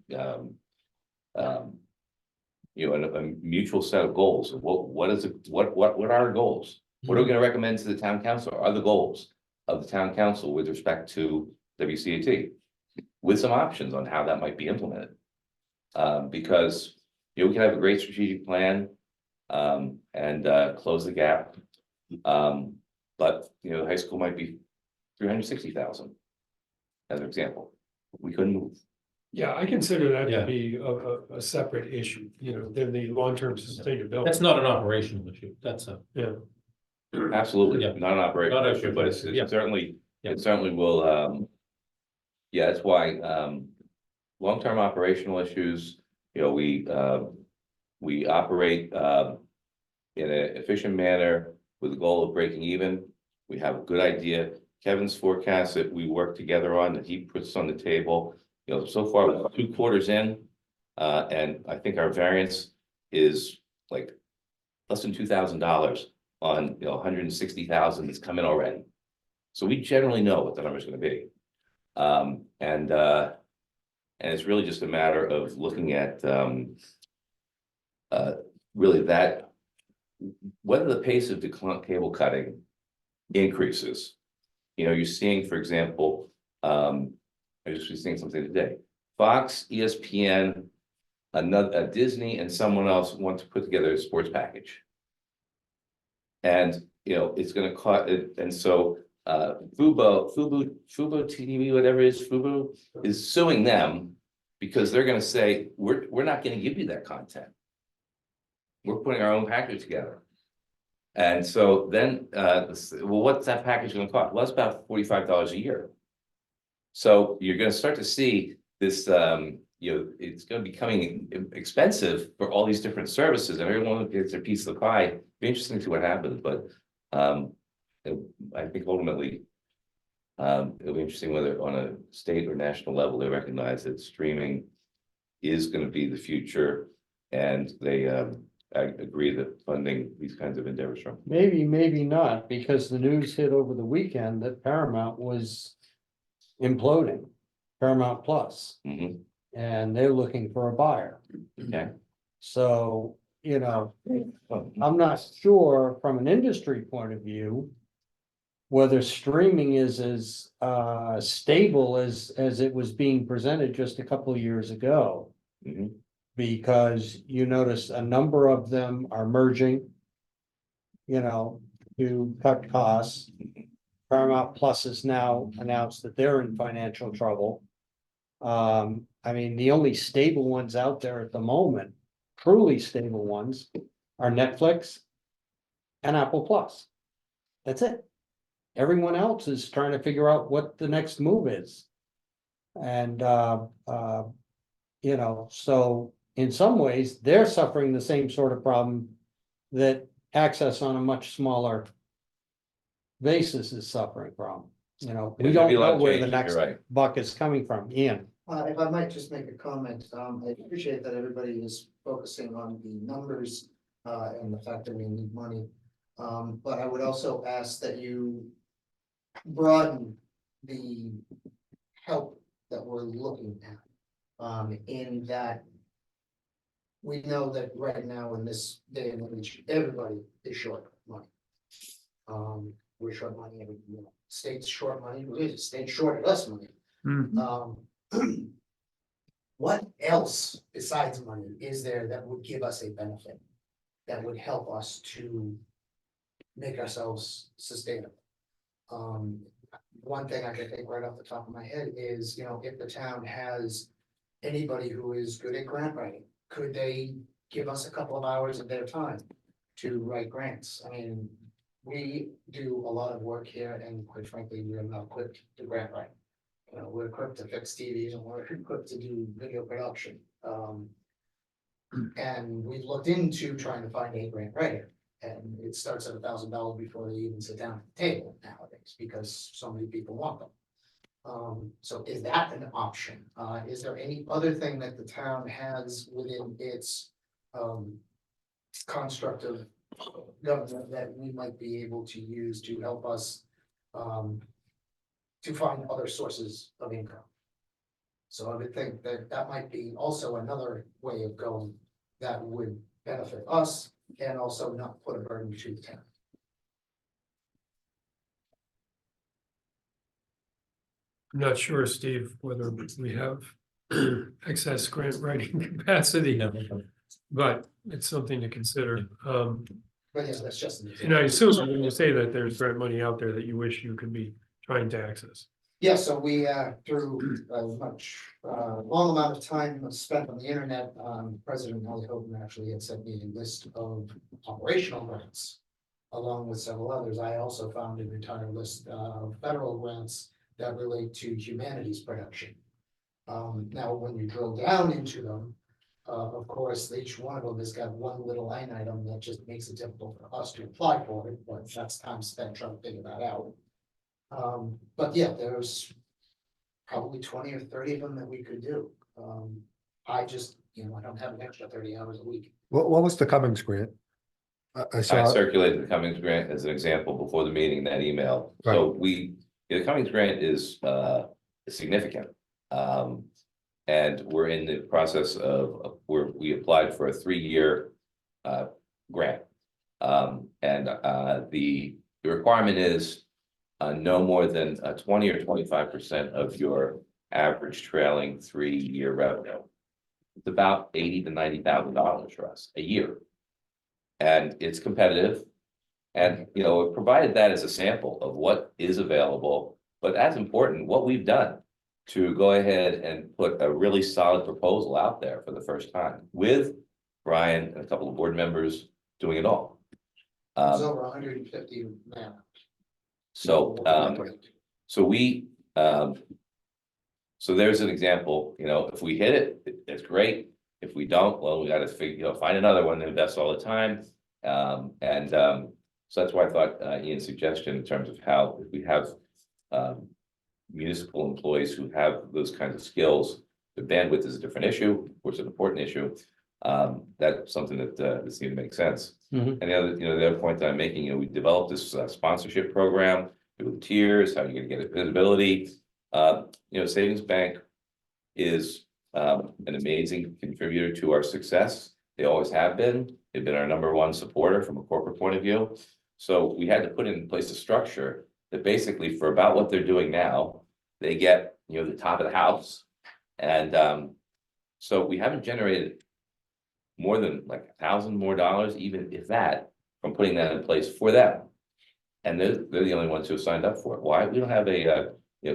you know, a mutual set of goals. What are our goals? What are we gonna recommend to the town council? Are the goals of the town council with respect to WCAT? With some options on how that might be implemented. Because, you know, we can have a great strategic plan and close the gap. But, you know, the high school might be 360,000. As an example, we couldn't move. Yeah, I consider that Yeah. to be a separate issue, you know, than the long-term sustainability. That's not an operational issue. That's a, Yeah, Absolutely, Yeah. not an operational Not issue, but issue, yeah. it certainly will, yeah, that's why, long-term operational issues, you know, we operate, in an efficient manner with the goal of breaking even. We have a good idea. Kevin's forecast that we work together on, that he puts on the table, you know, so far we're 2 quarters in. And I think our variance is like less than $2,000 on, you know, 160,000 that's come in already. So we generally know what the number is gonna be. And And it's really just a matter of looking at, really that, whether the pace of cable cutting increases. You know, you're seeing, for example, I just was seeing something today, Fox, ESPN, a Disney and someone else want to put together a sports package. And, you know, it's gonna cost, and so, Fubo TV, whatever it is, Fubo is suing them because they're gonna say, we're not gonna give you that content. We're putting our own package together. And so then, well, what's that package gonna cost? Well, it's about $45 a year. So you're gonna start to see this, you know, it's gonna be becoming expensive for all these different services, and everyone gets their piece of the pie. Be interesting to see what happens, but I think ultimately it'll be interesting whether on a state or national level they recognize that streaming is going to be the future, and they I agree that funding these kinds of endeavors from. Maybe, maybe not, because the news hit over the weekend that Paramount was imploding, Paramount Plus, Mhm. and they're looking for a buyer. Okay. So, you know, I'm not sure from an industry point of view whether streaming is as stable as it was being presented just a couple of years ago. Mhm. Because you notice a number of them are merging, you know, to cut costs. Paramount Plus has now announced that they're in financial trouble. I mean, the only stable ones out there at the moment, truly stable ones, are Netflix and Apple Plus. That's it. Everyone else is trying to figure out what the next move is. And, you know, so in some ways, they're suffering the same sort of problem that access on a much smaller basis is suffering from. You know, we There's don't gonna be a lot know of where the changes, you're next right. buck is coming from. Ian. If I might just make a comment, I appreciate that everybody is focusing on the numbers, and the fact that we need money. But I would also ask that you broaden the help that we're looking at. In that we know that right now in this day and age, everybody is short money. We're short money, you know, state's short money, state's short less money. What else besides money is there that would give us a benefit? That would help us to make ourselves sustainable? One thing I can think right off the top of my head is, you know, if the town has anybody who is good at grant writing, could they give us a couple of hours of their time to write grants? I mean, we do a lot of work here, and quite frankly, we are not equipped to grant write. You know, we're equipped to fix TVs and we're equipped to do video production. And we've looked into trying to find a grant writer, and it starts at $1,000 before they even sit down at the table nowadays, because so many people want them. So is that an option? Is there any other thing that the town has within its construct of government that we might be able to use to help us to find other sources of income? So I would think that that might be also another way of going that would benefit us and also not put a burden to the town. I'm not sure, Steve, whether we have excess grant writing capacity, but it's something to consider. But yes, that's just. And I assume when you say that there's grant money out there that you wish you could be trying to access. Yeah, so we, through a long amount of time spent on the internet, President Holly Hogan actually had sent me a list of operational grants. Along with several others, I also found an entire list of federal grants that relate to humanities production. Now, when you drill down into them, of course, each one of them has got one little line item that just makes it difficult for us to apply for it, but that's time spent trying to figure that out. But yeah, there's probably 20 or 30 of them that we could do. I just, you know, I don't have an extra 30 hours a week. What was the Cummings grant? I I saw, circulated the Cummings grant as an example before the meeting, that email. So the Cummings grant is significant. And we're in the process where we applied for a 3-year grant. The requirement is no more than 20 or 25% of your average trailing 3-year revenue. It's about $80,000 to $90,000 for us a year. And it's competitive. And, you know, it provided that as a sample of what is available, but as important, what we've done to go ahead and put a really solid proposal out there for the first time with Brian and a couple of board members doing it all. It's over 150 now. So there's an example, you know, if we hit it, it's great. If we don't, well, we got to find another one to invest all the time. So that's why I thought Ian's suggestion in terms of how if we have municipal employees who have those kinds of skills, the bandwidth is a different issue, of course, an important issue. That's something that seemed to make sense. Mhm. And the other point that I'm making, you know, we developed this sponsorship program with tiers, how you're going to get visibility. Savings Bank is an amazing contributor to our success. They always have been. They've been our #1 supporter from a corporate point of view. So we had to put in place a structure that basically for about what they're doing now, they get, the top of the house. And so we haven't generated more than like $1,000 more, even if that, from putting that in place for them. And they're the only ones who have signed up for it. Why? We don't have a we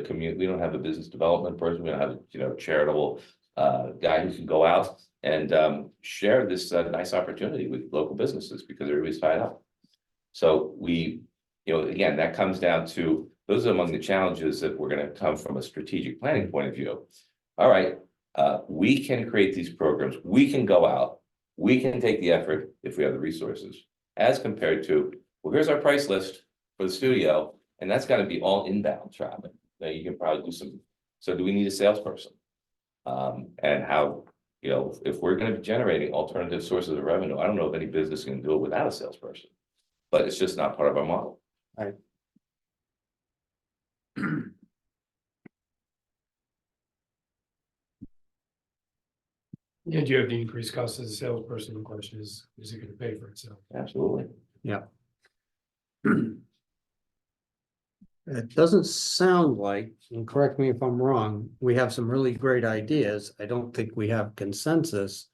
don't have a business development person. We don't have a charitable guy who can go out and share this nice opportunity with local businesses because everybody's tied up. So we, again, that comes down to those are among the challenges that we're going to come from a strategic planning point of view. All right, we can create these programs. We can go out. We can take the effort if we have the resources, as compared to, well, here's our price list for the studio, and that's got to be all inbound traffic. Now you can probably do some. So do we need a salesperson? And how, if we're going to be generating alternative sources of revenue, I don't know if any business can do it without a salesperson, but it's just not part of our model. Right. And you have the increased cost as a salesperson. The question is it going to pay for itself? Absolutely. It doesn't sound like, and correct me if I'm wrong, we have some really great ideas. I don't think we have consensus.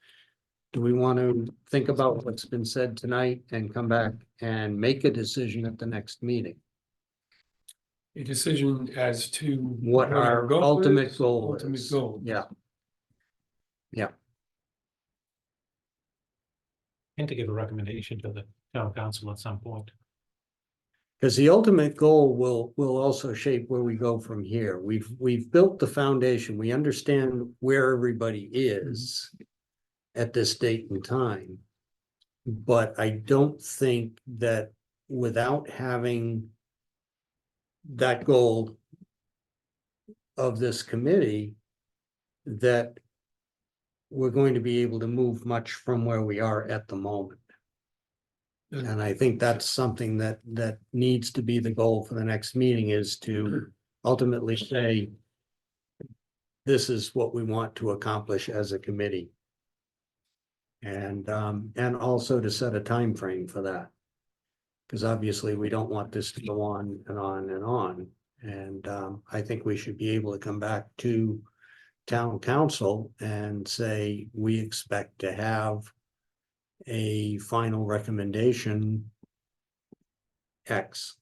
Do we want to think about what's been said tonight and come back and make a decision at the next meeting? A decision as to What our ultimate goal Ultimate is. goal. Yeah. And to give a recommendation to the town council at some point. Because the ultimate goal will also shape where we go from here. We've built the foundation. We understand where everybody is at this date and time. But I don't think that without having that goal of this committee, that we're going to be able to move much from where we are at the moment. And I think that's something that needs to be the goal for the next meeting, is to ultimately say, this is what we want to accomplish as a committee. And also to set a time frame for that. Because obviously we don't want this to go on and on and on. And I think we should be able to come back to town council and say, we expect to have a final recommendation X.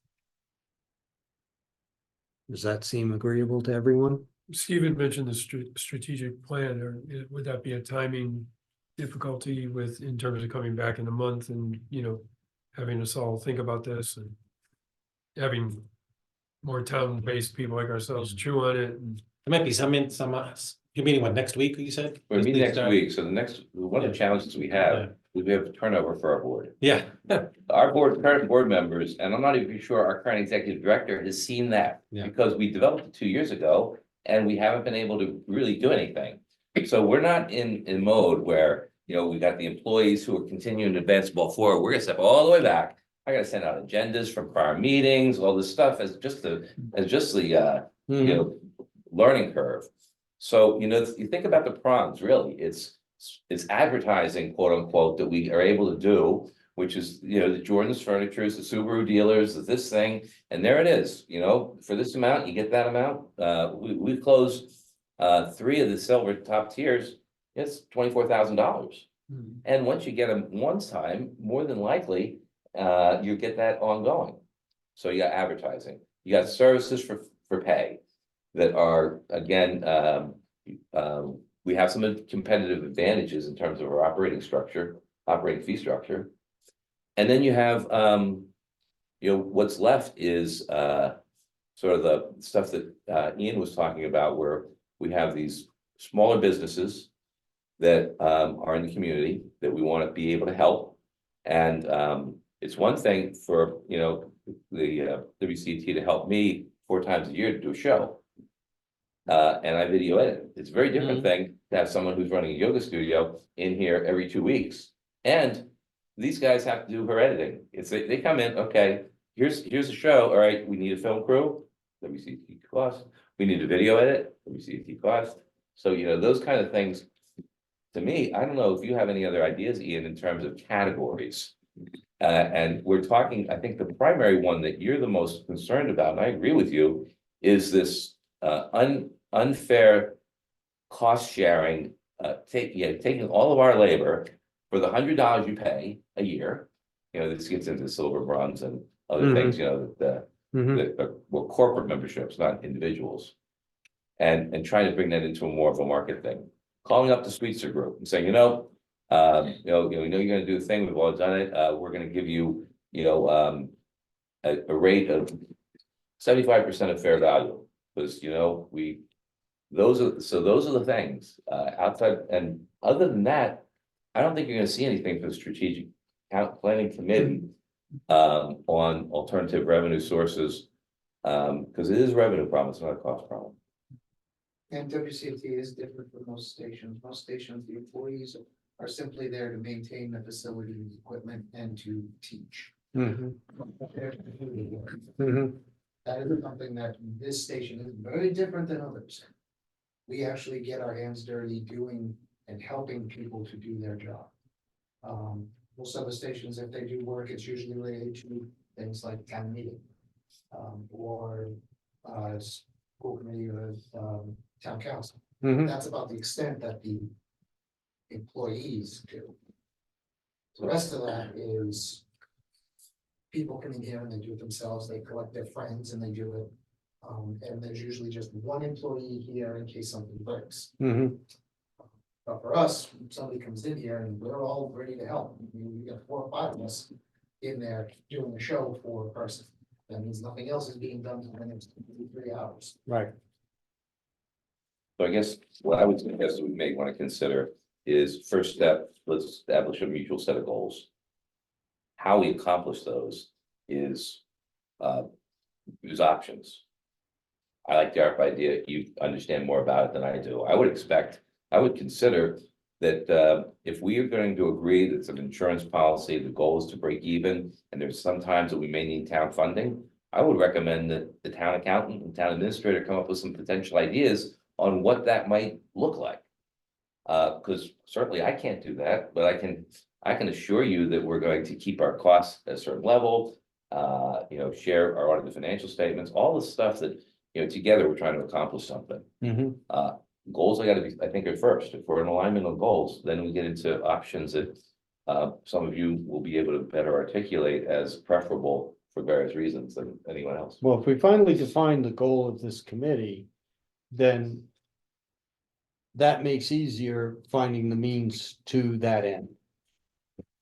Does that seem agreeable to everyone? Steve had mentioned the strategic plan, or would that be a timing difficulty in terms of coming back in a month and, having us all think about this and having more town-based people like ourselves chew on it? And There might be you're meeting next week, you said? We're meeting next week. So one of the challenges we have, we have turnover for our board. Yeah. Our current board members, and I'm not even sure our current executive director has seen that. Yeah. Because we developed it 2 years ago and we haven't been able to really do anything. So we're not in mode where, we got the employees who are continuing to advance the ball forward. We're gonna step all the way back. I gotta send out agendas from prior meetings, all this stuff as just the learning curve. So, you think about the prongs, really, it's advertising, quote unquote, that we are able to do, which is, the Jordan's Furnitures, the Subaru dealers, this thing, and there it is, for this amount, you get that amount. We closed 3 of the silver top tiers, it's $24,000. And once you get them one time, more than likely, you get that ongoing. So you got advertising, you got services for pay that are, again, we have some competitive advantages in terms of our operating fee structure. And then you have, what's left is sort of the stuff that Ian was talking about, where we have these smaller businesses that are in the community that we want to be able to help. And it's one thing for, the WCT to help me 4 times a year to do a show. And I video edit. It's a very different thing to have someone who's running a yoga studio in here every 2 weeks. And these guys have to do her editing. They come in, okay, here's a show. All right, we need a film crew, WCT cost. We need a video edit, WCT cost. So, those kind of things, to me, I don't know if you have any other ideas, Ian, in terms of categories. And we're talking, I think the primary one that you're the most concerned about, and I agree with you, is this unfair cost sharing, taking all of our labor for the $100 you pay a year. This gets into silver, bronze, and other things, that well, corporate memberships, not individuals. And trying to bring that into more of a market thing. Calling up the Sweetser group and saying, we know you're gonna do a thing, we've all done it, we're gonna give you, a rate of 75% of fair value. Because, those are the things, outside, and other than that, I don't think you're gonna see anything from the strategic planning committee on alternative revenue sources, because it is a revenue problem, it's not a cost problem. And WCT is different from most stations. Most stations, the employees are simply there to maintain the facilities, equipment, and to teach. Mhm. That is something that this station is very different than others. We actually get our hands dirty doing and helping people to do their job. Most other stations, if they do work, it's usually related to things like town meeting. Or school committee or town council. That's about the extent that the employees do. The rest of that is people coming here and they do it themselves, they collect their friends and they do it. And there's usually just one employee here in case something breaks. But for us, somebody comes in here and we're all ready to help. I mean, we got 4 or 5 of us in there doing a show for a person. That means nothing else is being done for the next 3 hours. Right. So I guess what I would suggest that we may want to consider is, first step, let's establish a mutual set of goals. How we accomplish those is use options. I like the ARP idea. You understand more about it than I do. I would consider that if we are going to agree that it's an insurance policy, the goal is to break even, and there's some times that we may need town funding, I would recommend that the town accountant and town administrator come up with some potential ideas on what that might look like. Because certainly I can't do that, but I can assure you that we're going to keep our costs at a certain level, share our audited financial statements, all the stuff that, together we're trying to accomplish something. Goals I think are first. If we're in alignment on goals, then we get into options that some of you will be able to better articulate as preferable for various reasons than anyone else. Well, if we finally define the goal of this committee, then that makes easier finding the means to that end.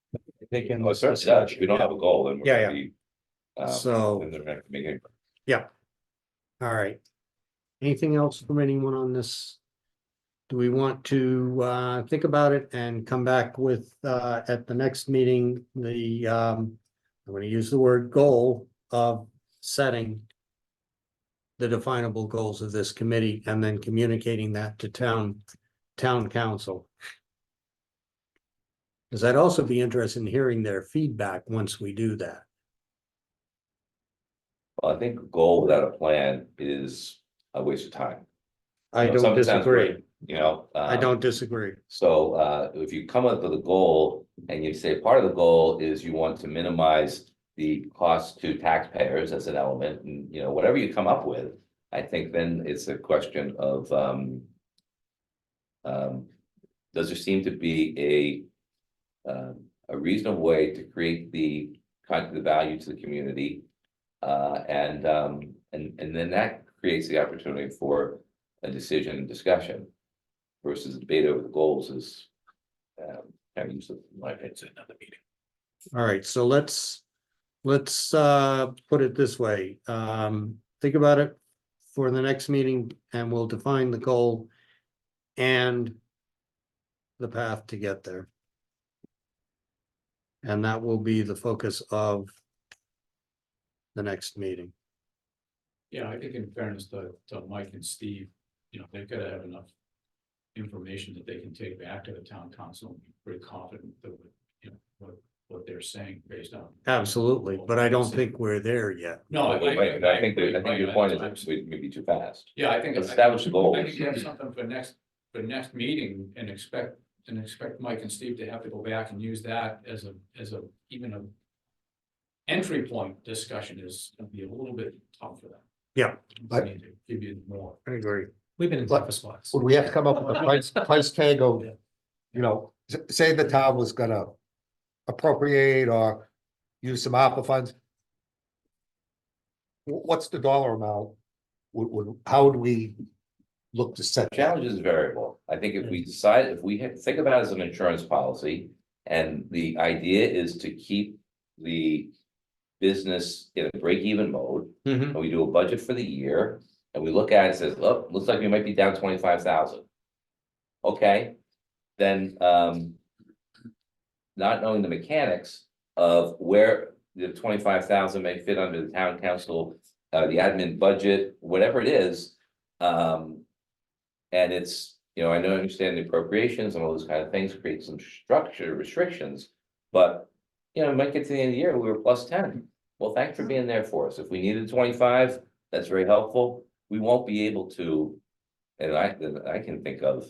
I think in Oh, it this certainly does. discussion, If we don't have a goal, then we're Yeah, gonna be. So- then they're not gonna make any- all right. Anything else from anyone on this? Do we want to think about it and come back with at the next meeting, I'm gonna use the word goal of setting the definable goals of this committee and then communicating that to town council. Because I'd also be interested in hearing their feedback once we do that. Well, I think a goal without a plan is a waste of time. I You know, don't something sounds disagree. great, you know. I don't disagree. So if you come up with a goal and you say part of the goal is you want to minimize the cost to taxpayers as an element, and you know, whatever you come up with, I think then it's a question of does there seem to be a reasonable way to create the kind of the value to the community? And then that creates the opportunity for a decision and discussion versus debate over the goals is kind of useless. Like it's another meeting. All right, so let's put it this way. Think about it for the next meeting and we'll define the goal and the path to get there. And that will be the focus of the next meeting. Yeah, I think in fairness to Mike and Steve, you know, they've got to have enough information that they can take back to the town council and be pretty confident that, you know, what they're saying based on. Absolutely, but I don't think we're there yet. No, I think your point is we may be too fast. Yeah, I think. Establish the goals. I think you have something for next meeting and expect Mike and Steve to have to go back and use that as a even a entry point discussion is gonna be a little bit tough for them. Yeah. I need to give you more. I agree. We've been in tougher spots. Would we have to come up with a price tag of, you know, say the town was gonna appropriate or use some ARPA funds? What's the dollar amount? How would we look to set that? Challenge is variable. I think if we decide, if we think about it as an insurance policy, and the idea is to keep the business in a break-even mode, and we do a budget for the year, and we look at it, says, look, looks like we might be down 25,000. Okay, then not knowing the mechanics of where the 25,000 may fit under the town council, the admin budget, whatever it is. And it's, you know, I know, I understand the appropriations and all those kind of things create some structure restrictions, but. You know, it might get to the end of the year, we were +10. Well, thanks for being there for us. If we needed 25, that's very helpful. We won't be able to. And I can think of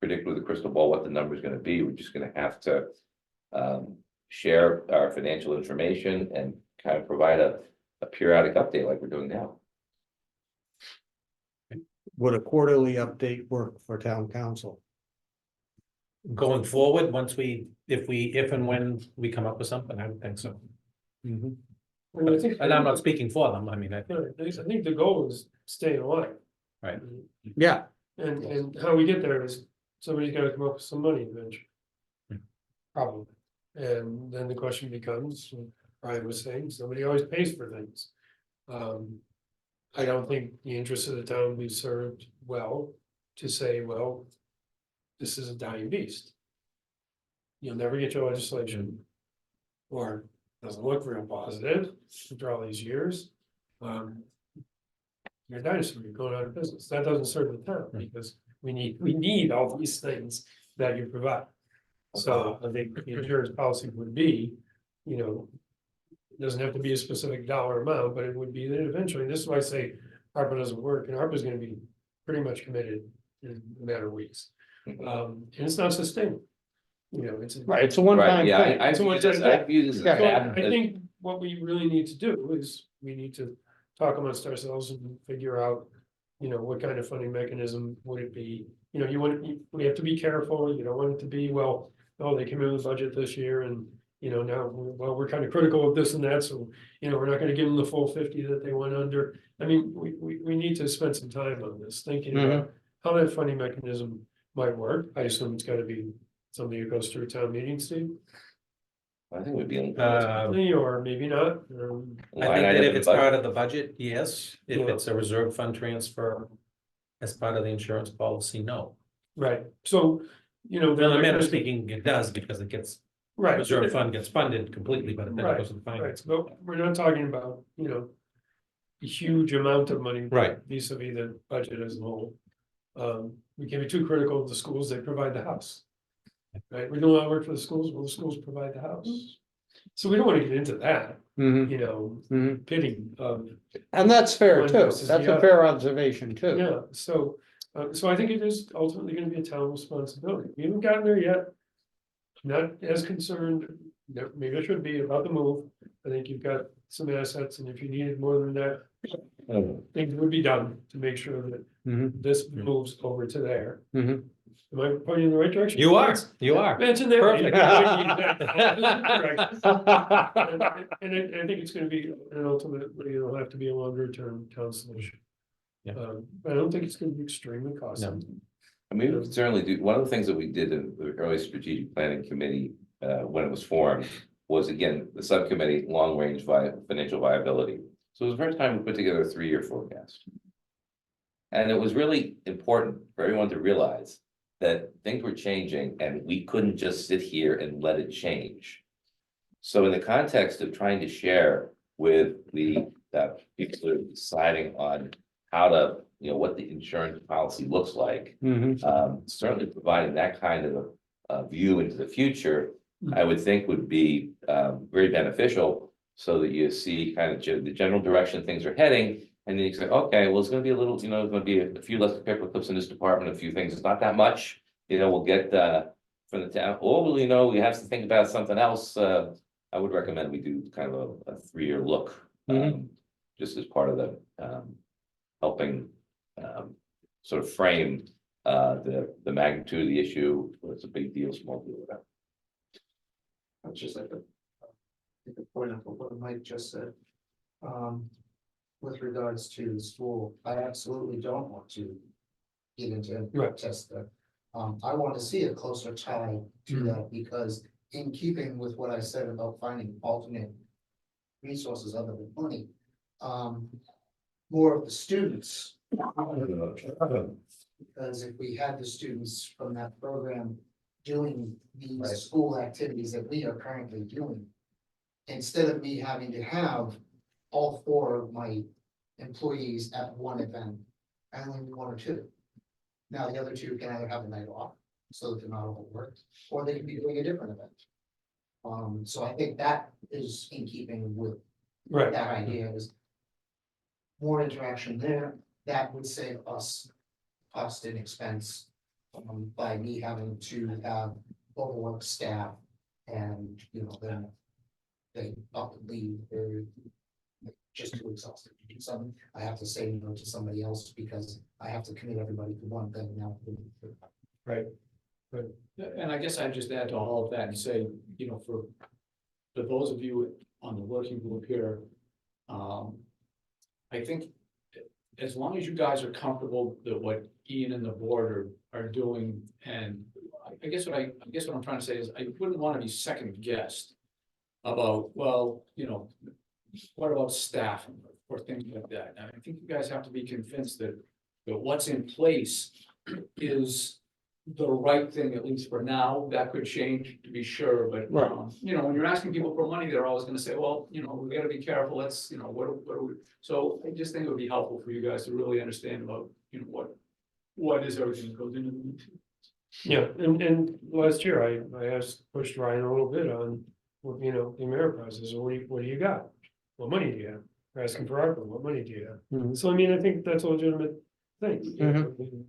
predict with a crystal ball what the number is going to be. We're just going to have to share our financial information and kind of provide a periodic update like we're doing now. Would a quarterly update work for town council? Going forward, if and when we come up with something, I would think so. And I think, And I'm not speaking for them, I mean, I think, I think the goal is staying alive. right. Yeah, And how we get there is somebody's gotta come up with some money eventually. Probably. And then the question becomes, Brian was saying, somebody always pays for things. I don't think the interests of the town will be served well to say, well, this is a dying beast. You'll never get your legislation. Or doesn't look real positive after all these years. You're a dinosaur, you're going out of business. That doesn't serve the town because we need all these things that you provide. So I think the insurance policy would be, you know. It doesn't have to be a specific dollar amount, but it would be that eventually, this is why I say ARPA doesn't work, and ARPA is gonna be pretty much committed in a matter of weeks. And it's not sustainable. You know, it's. right, it's a one-time Right, yeah, thing. I view this as Yeah. a So bad. I think what we really need to do is we need to talk amongst ourselves and figure out, you know, what kind of funding mechanism would it be? You know, we have to be careful, you don't want it to be, well, oh, they came in with budget this year and, you know, now, well, we're kind of critical of this and that, so, you know, we're not gonna give them the full 50 that they went under. I mean, we need to spend some time on this, thinking about how that funding mechanism might work. I assume it's gotta be something that goes through town meeting, Steve. I think it would be. Or maybe not. I think that if it's part of the budget, yes, if Yeah. it's a reserve fund transfer. As part of the insurance policy, no. Right, so, you know. In a manner of there's- speaking, it does because it gets, Right. reserve fund gets funded completely, but then it Right, goes to the Right, finance. but we're not talking about, you know. A huge amount of money. Right. Vis-a-vis the budget as a whole. We can be too critical of the schools that provide the house. Right, we're doing a lot of work for the schools, well, the schools provide the house. So we don't want to get into that, Mhm, you know, mhm. pitting of, And that's fair One too. versus That's the a other. fair observation too. yeah, so I think it is ultimately gonna be a town responsibility. We haven't gotten there yet. Not as concerned, maybe I should be about the move. I think you've got some assets, and if you needed more than that, things would be done to make sure that Mhm, this moves over to there. mhm. Am I pointing in the right direction? You are, you are. Mention that. Perfect. And I think it's gonna be, and ultimately, it'll have to be a longer term town solution. Yeah. But I don't think it's gonna be extremely costly. No. I mean, we could certainly do, one of the things that we did in the early strategic planning committee, when it was formed, was again, the subcommittee, long range financial viability. So it was the first time we put together a 3-year forecast. And it was really important for everyone to realize that things were changing and we couldn't just sit here and let it change. So in the context of trying to share with the people who are deciding on how to, what the insurance policy looks like, Mhm. certainly providing that kind of a view into the future, I would think would be very beneficial, so that you see kind of the general direction things are heading. And then you say, okay, well, it's gonna be a little, there's gonna be a few less paper clips in this department, a few things, it's not that much. We'll get from the town, or well, we have to think about something else. I would recommend we do kind of a 3-year look. Just as part of the helping sort of frame the magnitude of the issue, whether it's a big deal, small deal, whatever. I'd just like to make a point of what Mike just said. With regards to the school, I absolutely don't want to get into Right. test that. I want to see a closer tie to that, because in keeping with what I said about finding alternate resources other than money, more of the students. Because if we had the students from that program doing these school activities that we are currently doing, instead of me having to have all 4 of my employees at one event, I only need 1 or 2. Now, the other 2 can either have a night off, so that they're not overworked, or they can be doing a different event. So I think that is in keeping with Right. that idea, is more interaction there, that would save us cost and expense, by me having to have overworked staff, and, then they up and leave, they're just too exhausted to do something. I have to say no to somebody else because I have to commit everybody to one thing now. Right. And I guess I'd just add to all of that and say, for those of you on the working group here, I think as long as you guys are comfortable that what Ian and the board are doing, and I guess what I'm trying to say is, I wouldn't want to be second guessed about, well, what about staff or things like that. And I think you guys have to be convinced that what's in place is the right thing, at least for now. That could change, to be sure, but Right. When you're asking people for money, they're always gonna say, well, we gotta be careful, let's, what are we, so I just think it would be helpful for you guys to really understand about, what is everything that goes into the. Yeah, and last year I pushed Ryan a little bit on, the merit process. What do you got? What money do you have? We're asking for ARPA, what money do you have? Mhm. So I mean, I think that's a legitimate thing.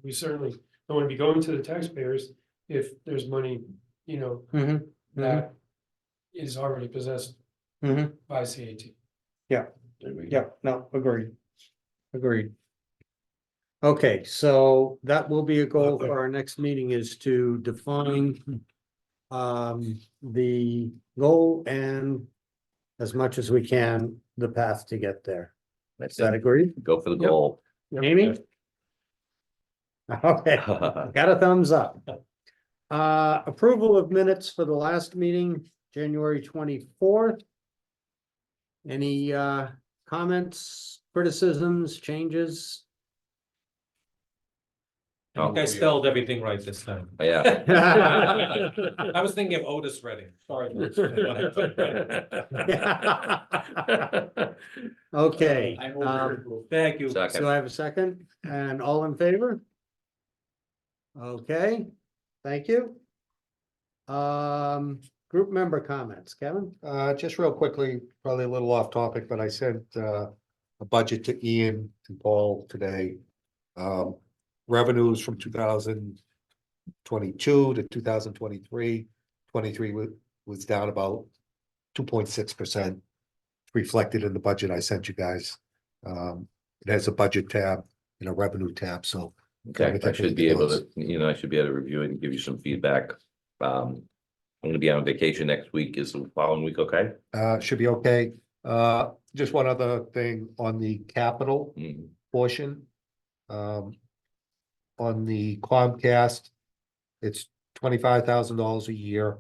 We certainly don't want to be going to the taxpayers if there's money, Mhm. that is already possessed Mhm. by CAT. Yeah, no, agreed. Okay, so that will be a goal for our next meeting, is to define the goal, and as much as we can, the path to get there. Is that agreed? Go for the Yep. goal. Amy? Okay, got a thumbs up. Approval of minutes for the last meeting, January 24th. Any comments, criticisms, changes? I think I spelled everything right this time. Yeah, I was thinking of Otis Redding, sorry. Okay, Thank you. so second. I have a second, and all in favor? Okay, thank you. group member comments, Kevin? Just real quickly, probably a little off topic, but I sent a budget to Ian and Paul today. Revenues from 2022 to 2023. 23 was down about 2.6%. Reflected in the budget I sent you guys. It has a budget tab and a revenue tab, so. Okay, I should be able to, I should be able to review it and give you some feedback. I'm gonna be on vacation next week. Is the following week okay? Should be okay. Just one other thing on the capital Mhm. portion. On the Comcast, it's $25,000 a year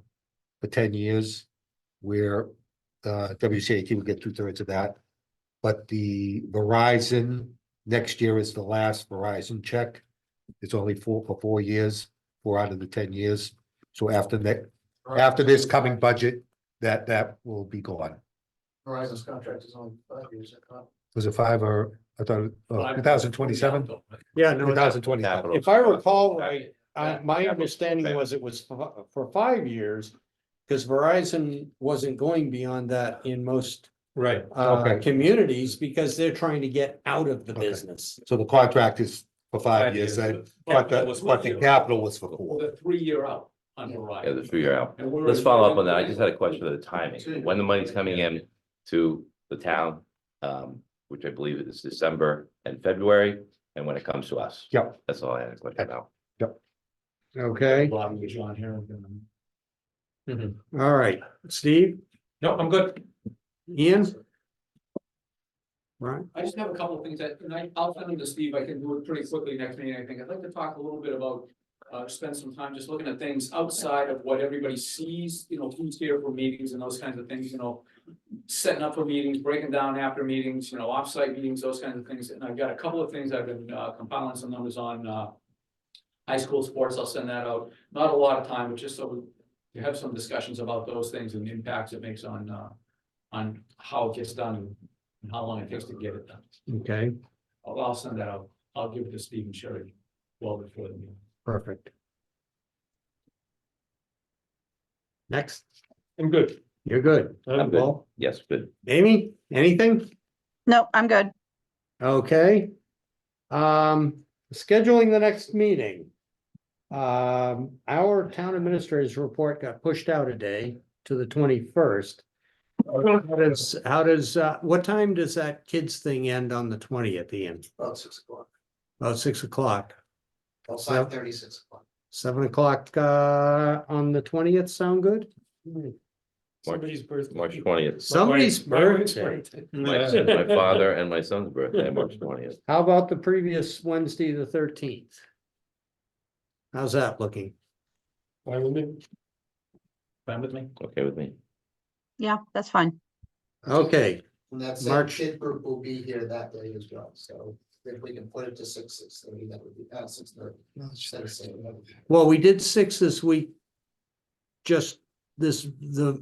for 10 years. Where WCAT will get 2/3 of that. But the Verizon, next year is the last Verizon check. It's only for 4 years, 4 out of the 10 years. So after this coming budget, that will be gone. Verizon's contract is only 5 years, I thought. Was it 5 or I thought, 2027? Yeah, no, 2027. Capital. if I recall right, Yeah. my understanding was it was for 5 years. Because Verizon wasn't going beyond that in most Right. Okay. communities because they're trying to get out of the Okay. business. So the contract is for 5 years, but that was the capital was for 4. The 3-year out on Yeah. Verizon. Yeah, the 3-year out. And we're- Let's follow up on that. I just had a question of the timing. When the money's coming in to the town, which I believe is December and February, and when it comes to us. Yep. That's all I had a question about. Okay, Bobby with John here. Mhm. all right, Steve, No, I'm good. Ian? Right, I just have a couple of things that, and I'll send them to Steve, I can do it pretty quickly next meeting, I think, I'd like to talk a little bit about. Spend some time just looking at things outside of what everybody sees, who's here for meetings and those kinds of things, setting up for meetings, breaking down after meetings, offsite meetings, those kinds of things, and I've got a couple of things I've been compiling some numbers on, high school sports, I'll send that out, not a lot of time, but just so we have some discussions about those things and the impacts it makes on how it gets done and how long it takes to get it done. okay, I'll send that out. I'll give it to Steve and Sherry well before the meeting. perfect. Next, I'm good. you're good. I'm good. Well, Yes, good. Amy, anything? Nope, I'm good. Okay. Scheduling the next meeting. Our town administrator's report got pushed out a day to the 21st. What time does that kids thing end on the 20th, Ian? About 6 o'clock. About 6 o'clock, Well, So- 5:30, 6 o'clock. 7 o'clock, on the 20th, sound good? Somebody's birthday. March 20th. Somebody's My wife's birthday. My father and my son's birthday, March 20th. How about the previous Wednesday, the 13th? How's that looking? Fine with me. Fine with me. Okay with me. Yeah, that's fine. Okay, And that March- same kid group will be here that day as well, so if we can put it to 6:30, that would be, 6:30. Instead of 7, that would be- well, we did 6 this week. Just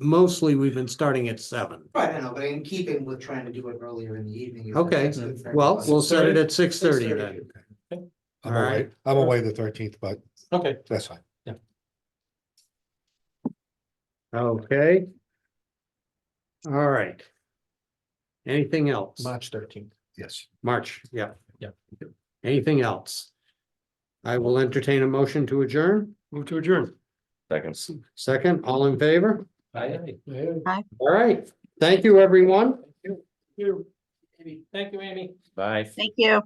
mostly we've been starting at 7. Right, I know, but in keeping with trying to do it earlier in the evening. if Okay, that's good for well, everybody. we'll set it at 6:30 6:30. then. I'm All away, right. I'm away the 13th, but Okay. that's fine. Okay. All right. Anything else? March 13th. Yes. March, yeah. Yeah. Anything else? I will entertain a motion to adjourn. Move to adjourn. Seconds. Second, all in favor? Aye. Yeah. All right. Thank you, everyone. Thank you, Amy. Bye. Thank you.